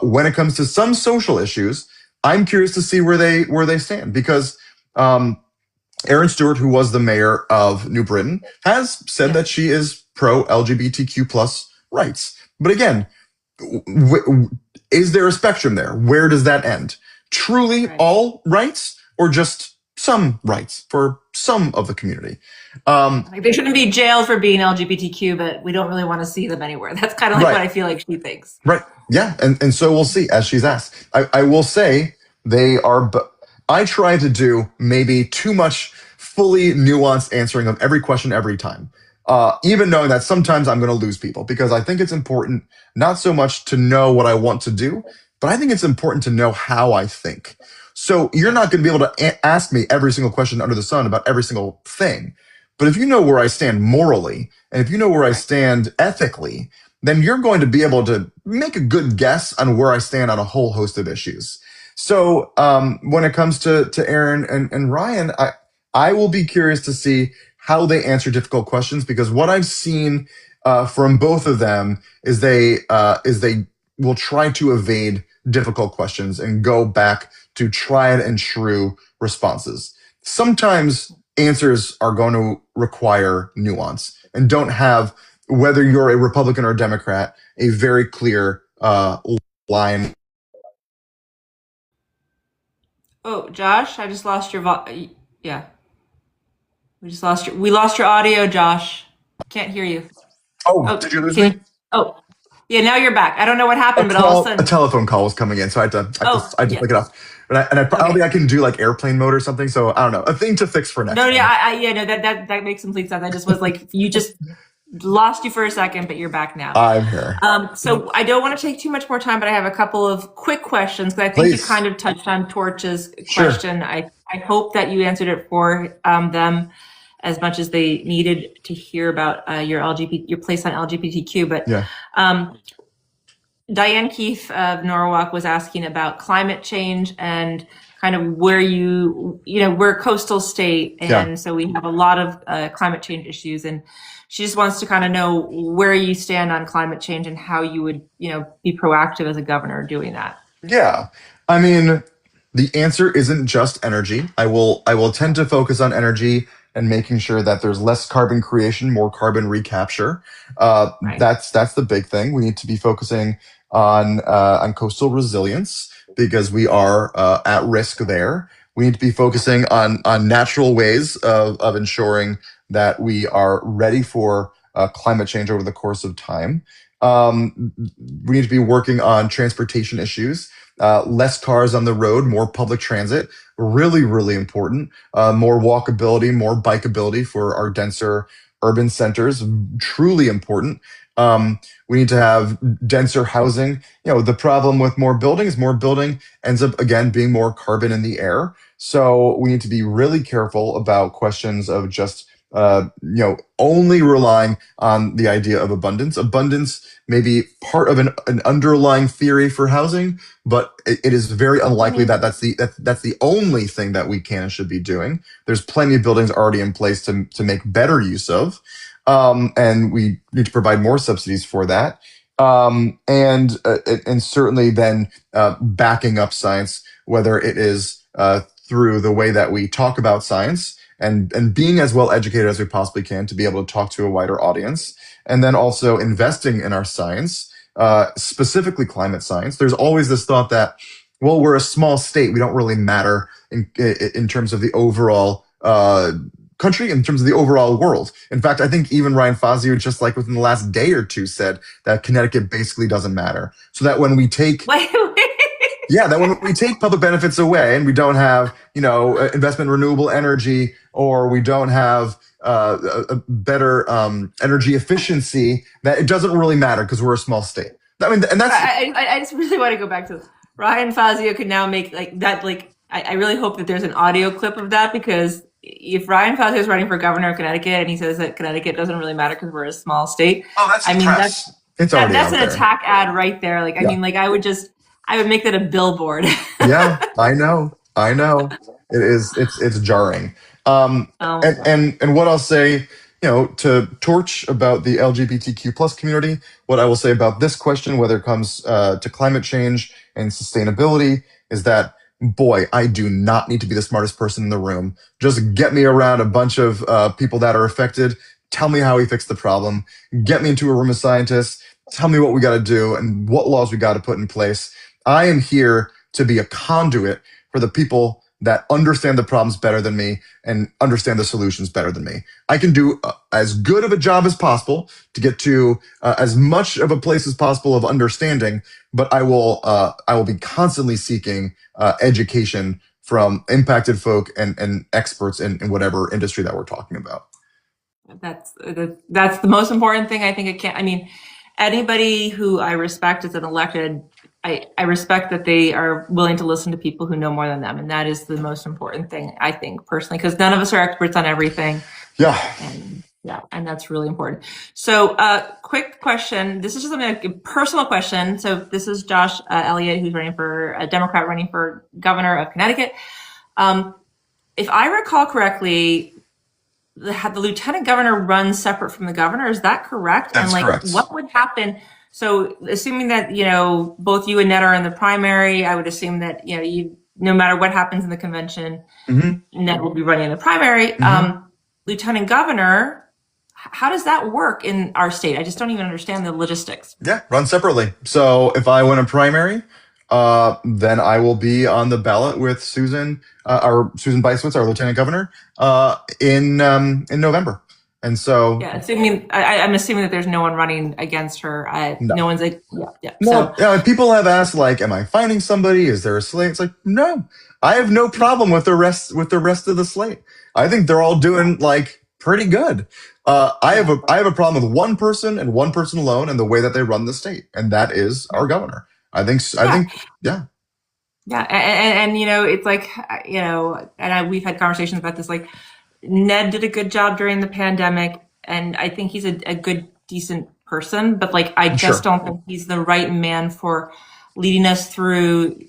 when it comes to some social issues, I'm curious to see where they stand, because Aaron Stewart, who was the mayor of New Britain, has said that she is pro LGBTQ plus rights. But again, is there a spectrum there? Where does that end? Truly all rights, or just some rights for some of the community? Like they shouldn't be jailed for being LGBTQ, but we don't really want to see them anywhere. That's kind of like what I feel like she thinks. Right. Yeah. And so we'll see, as she's asked. I will say they are, I try to do maybe too much fully nuanced answering of every question every time. Even knowing that sometimes I'm going to lose people, because I think it's important not so much to know what I want to do, but I think it's important to know how I think. So you're not going to be able to ask me every single question under the sun about every single thing. But if you know where I stand morally, and if you know where I stand ethically, then you're going to be able to make a good guess on where I stand on a whole host of issues. So when it comes to Aaron and Ryan, I will be curious to see how they answer difficult questions because what I've seen from both of them is they will try to evade difficult questions and go back to tried and true responses. Sometimes answers are going to require nuance and don't have, whether you're a Republican or a Democrat, a very clear line. Oh, Josh, I just lost your yeah. We lost your audio, Josh. Can't hear you. Oh, Oh, did you lose can me? you? Oh, yeah. Now you're back. I don't know what happened, but all of a A sudden, telephone call was coming in, so oh, I had to yeah. flick it off. I don't think Okay. I can do like airplane mode or something. So I don't know. A thing to fix for No, next yeah, time. yeah, no, that makes complete sense. I just was like, you just lost you for a second, but you're back now. I'm here. So I don't want to take too much more time, but I have a couple of quick questions because I think you Please. kind of touched on Torch's Sure. question. I hope that you answered it for them as much as they needed to hear about your place on LGBTQ. But Yeah. um, Diane Keefe of Norwalk was asking about climate change and kind of where we're a coastal state. Yeah. And so we have a lot of climate change issues. And she just wants to kind of know where you stand on climate change and how you would, be proactive as a governor doing that. Yeah. I mean, the answer isn't just energy. I will tend to focus on energy and making sure that there's less carbon creation, more carbon recapture. Right. That's the big thing. We need to be focusing on coastal resilience because we are at risk there. We need to be focusing on natural ways of ensuring that we are ready for climate change over the course of time. We need to be working on transportation issues, less cars on the road, more public transit, really, really important. More walkability, more bikeability for our denser urban centers, truly important. We need to have denser housing. The problem with more building ends up again being more carbon in the air. So we need to be really careful about questions of just only relying on the idea of abundance. Abundance may be part of an underlying theory for housing, but it is very unlikely that that's the only thing that we can and should be doing. There's plenty of buildings already in place to make better use of, and we need to provide more subsidies for that. And certainly then backing up science, whether it is through the way that we talk about science and being as well educated as we possibly can to be able to talk to a wider audience, and then also investing in our science, specifically climate science. There's always this thought that, well, we're a small state, we don't really matter in terms of the overall country, in terms of the overall world. In fact, I think even Ryan Fazio, just like within the last day or two, said that Connecticut basically doesn't matter. So that when we take Wait. yeah, that when we take public benefits away and we don't have, investment in renewable energy, or we don't have a better energy efficiency, that it doesn't really matter because we're a small state. I mean, and that's I just really want to go back to Ryan Fazio could now make like that. Like, I really hope that there's an audio clip of that because if Ryan Fazio is running for governor of Connecticut and he says that Connecticut doesn't really matter because we're a small state, that's I the mean, press. It's already that's out an there. attack ad right there. Like, I Yeah. mean, like I would make that a billboard. Yeah, I know. I know. It is. It's jarring. Oh my And God. and what I'll say, to Torch about the LGBTQ plus community, what I will say about this question, whether it comes to climate change and sustainability, is that boy, I do not need to be the smartest person in the room. Just get me around a bunch of people that are affected. Tell me how we fix the problem. Get me into a room of scientists. Tell me what we got to do and what laws we got to put in place. I am here to be a conduit for the people that understand the problems better than me and understand the solutions better than me. I can do as good of a job as possible to get to as much of a place as possible of understanding, but I will be constantly seeking education from impacted folk and experts in whatever industry that we're talking about. That's the most important thing. I think it can't. I mean, anybody who I respect as an elected, I respect that they are willing to listen to people who know more than them, and that is the most important thing I think personally, because none of us are experts on everything, Yeah. and yeah, and that's really important. So, quick question. This is just a personal question. So, this is Josh Elliott, who's running for a Democrat, running for governor of Connecticut. Um, if I recall correctly, the lieutenant governor runs separate from the governor. Is that correct? And That's like, correct. what would happen? So, assuming that both you and Ned are in the primary, I would assume that you, no matter what happens in the convention, Hmm. Ned will be running the primary. Hmm. Lieutenant governor, how does that work in our state? I just don't even understand the logistics. Yeah, run separately. So if I win a primary, then I will be on the ballot with Susan Beiswitz, our lieutenant governor, in November. And so, Yeah, I'm assuming that there's no one running against her. no. No one's like, yeah, yeah. No, So, people have asked, like, am I finding somebody? Is there a slate? It's like, no, I have no problem with the rest of the slate. I think they're all doing like pretty good. yeah, I have a problem with one person and one person alone and the way that they run the state, and that is our governor. I yeah. think, yeah, Yeah, and it's like we've had conversations about this. Like Ned did a good job during the pandemic, and I think he's a good, decent person. But like, I just sure, don't think he's the right man for leading us through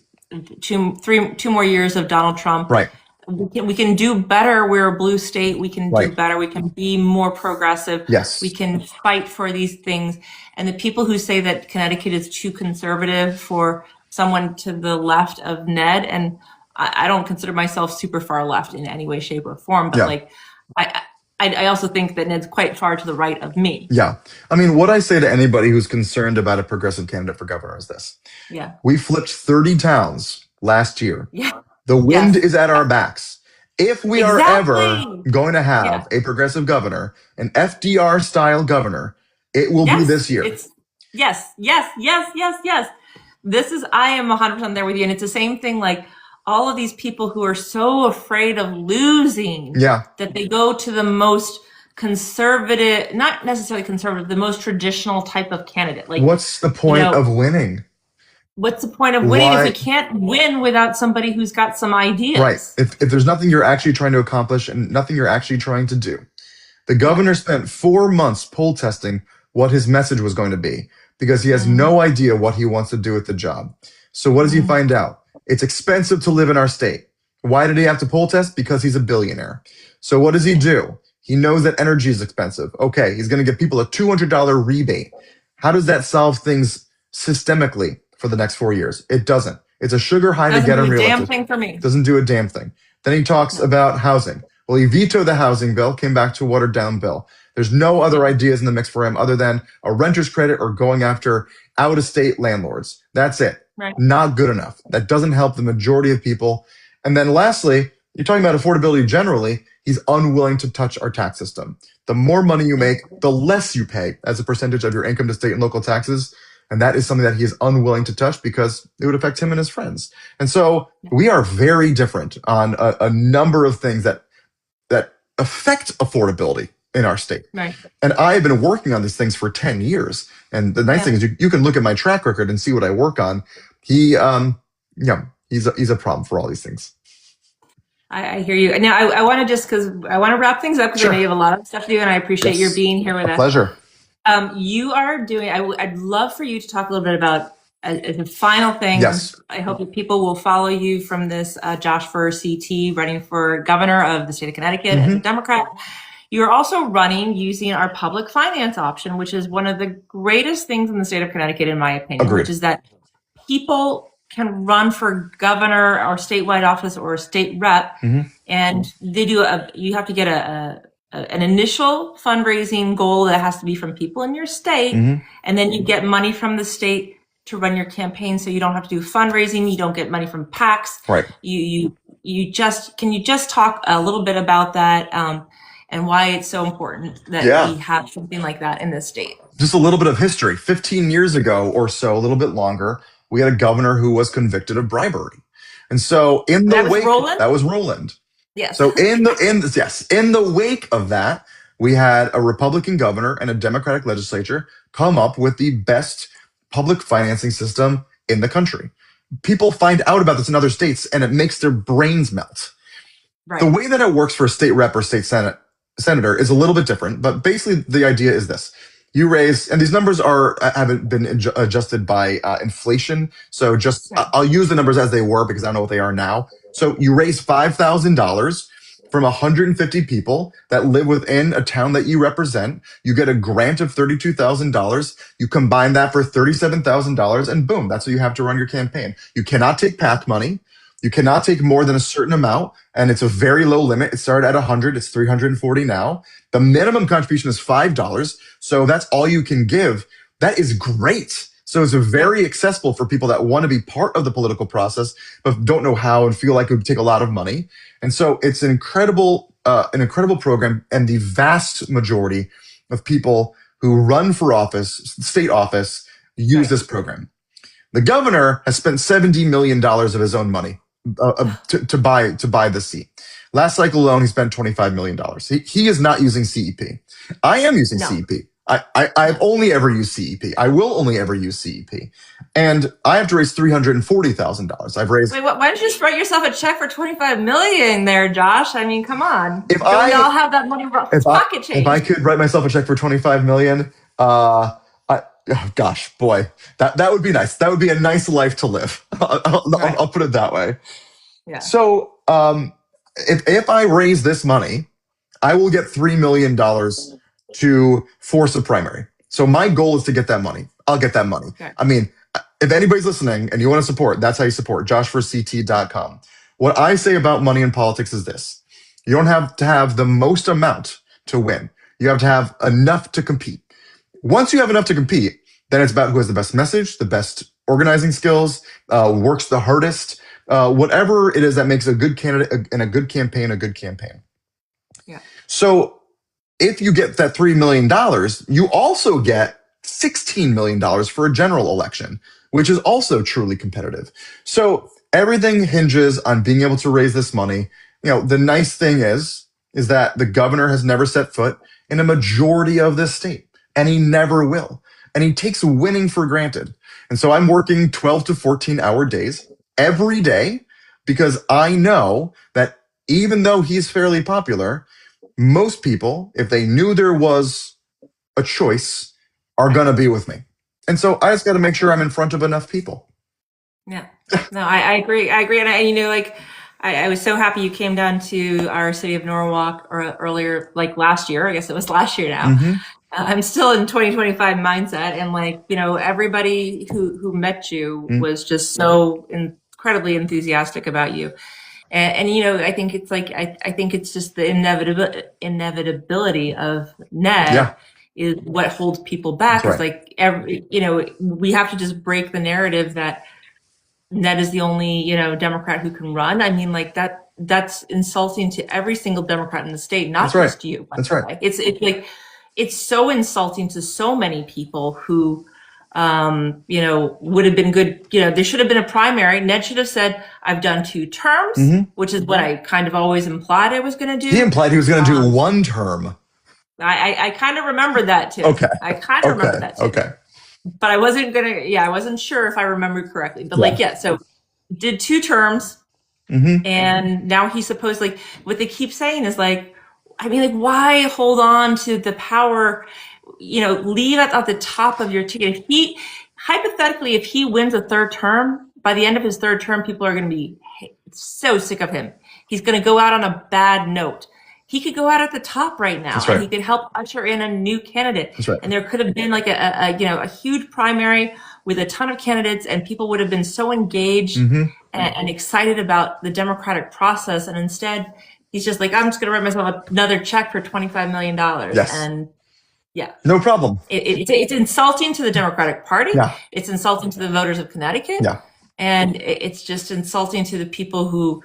two more years of Donald Trump. right, We can do better. We're a blue state. We can do right, better. We can be more progressive. We yes, can fight for these things. And the people who say that Connecticut is too conservative for someone to the left of Ned, and I don't consider myself super far left in any way, shape, or form, but yeah. like I I also think that Ned's quite far to the right of me. Yeah. I mean, what I say to anybody who's concerned about a progressive candidate for governor is this. Yeah. We flipped 30 towns last year. Yeah. The wind Yes. is at our backs. If we are ever Exactly. going to Yeah. have a progressive governor, an FDR style governor, it will be Yes. this year. It's yes, yes, yes, yes, yes. I am 100% there with you. And it's the same thing like all of these people who are so afraid of losing Yeah. that they go to the most conservative, not necessarily conservative, the most traditional type of candidate. Like, What's the you point know, of winning? what's the point of winning if we Why? can't win without somebody who's got some Right. ideas? If there's nothing you're actually trying to accomplish and nothing you're actually trying to do. The Yeah. governor spent 4 months poll testing what his message was going to be because he has Mm, no idea what he wants to do with the job. So what does he mm, find out? It's expensive to live in our state. Why did he have to poll test? Because he's a billionaire. So what does he yeah. do? He knows that energy is expensive. Okay, he's going to give people a $200 rebate. How does that solve things systemically for the next 4 years? It doesn't. It's a sugar high to Doesn't get do him a damn reelected. thing for me. Doesn't do a damn thing. Then he talks No. about housing. Well, he vetoed the housing bill, came back to a watered down bill. There's no Yeah. other ideas in the mix for him other than a renter's credit or going after out of state landlords. That's it. Right. Not good enough. That doesn't help the majority of people. And then lastly, you're talking about affordability generally. He's unwilling to touch our tax system. The more money you Yeah. make, the less you pay as a percentage of your income to state and local taxes. And that is something that he is unwilling to touch because it would affect him and his friends. And so Yeah. we are very different on a number of things that affect affordability in our state. Right. And I've been working on these things for 10 years. And the nice Yeah. thing is you can look at my track record and see what I work on. He's a problem for all these things. I hear you. Now, I want to just because I want to wrap things up because I know you Sure. have a lot of stuff to do, and I appreciate your Yes. being here with A us. pleasure. You are doing. I'd love for you to talk a little bit about the final thing. Yes. I hope that people will follow you from this. Josh for CT, running for governor of the state of Connecticut as a Hmm. Democrat. You're also running using our public finance option, which is one of the greatest things in the state of Connecticut, in my opinion, Agreed. which is that people can run for governor or statewide office or state rep, Hmm. and you have to get an initial fundraising goal that has to be from people in your state, Hmm. and then you get money from the state to run your campaign, so you don't have to do fundraising. You don't get money from PACs. Right. Can you just talk a little bit about that, and why it's so important that Yeah. we have something like that in this state? Just a little bit of history. 15 years ago or so, a little bit longer, we had a governor who was convicted of bribery. And so in the That was wake, Roland? that was Roland. Yes. So in the wake of that, we had a Republican governor and a Democratic legislature come up with the best public financing system in the country. People find out about this in other states and it makes their brains melt. Right. The way that it works for a state rep or state senator is a little bit different, but basically the idea is this. You raise, and these numbers haven't been adjusted by inflation. So just Right. I'll use the numbers as they were because I don't know what they are now. So you raise $5,000 from 150 people that live within a town that you represent. You get a grant of $32,000. You combine that for $37,000, and boom, that's what you have to run your campaign. You cannot take PAC money. You cannot take more than a certain amount, and it's a very low limit. It started at 100. It's 340 now. The minimum contribution is $5, so that's all you can give. That is great. So it's very accessible for people that want to be part of the political process, but don't know how and feel like it would take a lot of money. And so it's an incredible program. And the vast majority of people who run for office, state office, use this program. The governor has spent $70 million of his own money to buy the seat. Last cycle alone, he spent $25 million. He is not using CEP. I am using CEP. I've only ever used CEP. I will only ever use CEP. And I have to raise $340,000. I've raised. Wait, why don't you just write yourself a check for $25 million there, Josh? I mean, come on. If Don't we all have that money pocket change? If I could write myself a check for $25 million, oh gosh, boy, that would be nice. That would be a nice life to live. I'll put it that way. Yeah. So if I raise this money, I will get $3 million to force a primary. So my goal is to get that money. I'll get that money. Okay. I mean, if anybody's listening and you want to support, that's how you support, joshforct.com. What I say about money in politics is this. You don't have to have the most amount to win. You have to have enough to compete. Once you have enough to compete, then it's about who has the best message, the best organizing skills, works the hardest, whatever it is that makes a good candidate and a good campaign a good campaign. Yeah. So if you get that $3 million, you also get $16 million for a general election, which is also truly competitive. So everything hinges on being able to raise this money. You know, the nice thing is that the governor has never set foot in a majority of this state, and he never will. And he takes winning for granted. And so I'm working 12 to 14-hour days every day because I know that even though he's fairly popular, most people, if they knew there was a choice, are going to be with me. And so I just got to make sure I'm in front of enough people. Yeah. No, I agree. I agree. And I was so happy you came down to our city of Norwalk earlier, like last year. I guess it was last year now. Mm-hmm. I'm still in 2025 mindset. And everybody who met you was just so incredibly enthusiastic about you. And I think it's I think it's just the inevitability of Ned is what holds people back. That's it's we have to just break the narrative that Ned is the only, Democrat who can run. I mean, that's insulting to every single Democrat in the state, not just you. That's right. It's so insulting to so many people who would have been good. There should have been a primary. Ned should have said, I've done 2 terms, which is what I kind of always implied I was going to do. He implied he was going to do 1 term. I kind of remembered that too. Okay. I kind of remembered that too. Okay. But I wasn't sure if I remembered correctly. But so did 2 terms. And now he's supposed, what they keep saying is why hold on to the power? Leave it at the top of your ticket. Hypothetically, if he wins a 3rd term, by the end of his 3rd term, people are going to be so sick of him. He's going to go out on a bad note. He could go out at the top right now. That's right. And he could help usher in a new candidate. That's right. And there could have been a huge primary with a ton of candidates, and people would have been so engaged and excited about the democratic process. And instead, he's just I'm just going to write myself another check for $25 million. Yes. And no problem. It's insulting to the Democratic Party. Yeah. It's insulting to the voters of Connecticut. Yeah. And it's just insulting to the people who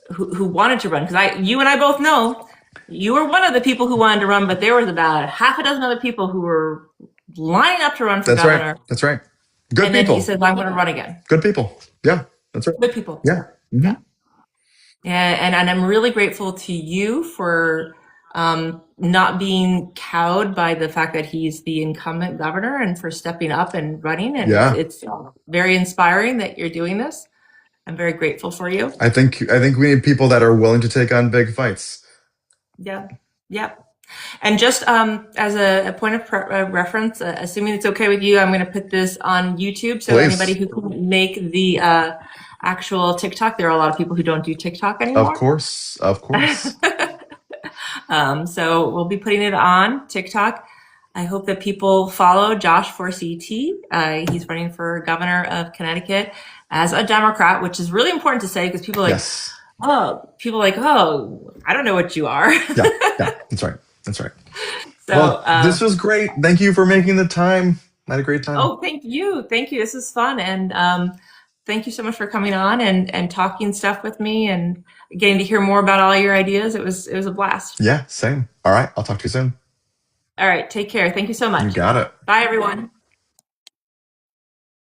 wanted to run. Because you and I both know you were one of the people who wanted to run, but there was about half a dozen other people who were lining up to run for governor. That's right. Good and people. And then he said, I'm going to run again. Good people. Yeah, that's right. Good people. Yeah. Yeah. And I'm really grateful to you for not being cowed by the fact that he's the incumbent governor and for stepping up and running. And it's very inspiring that you're doing this. I'm very grateful for you. I think we need people that are willing to take on big fights. Yeah. And just as a point of reference, assuming it's okay with you, I'm going to put this on YouTube. So Please. Anybody who can make the actual TikTok, there are a lot of people who don't do TikTok anymore. Of course. So we'll be putting it on TikTok. I hope that people follow Josh for CT. He's running for governor of Connecticut as a Democrat, which is really important to say because Yes. oh, I don't know what you are. Yeah. Yeah. That's right. That's right. So, Well, this was great. Thank you for making the time. I had a great time. oh, thank you. Thank you. This is fun. And thank you so much for coming on and talking stuff with me and getting to hear more about all your ideas. It was a blast. Yeah, same. All right. I'll talk to you soon. All right. Take care. Thank you so You much. got it. Bye, everyone.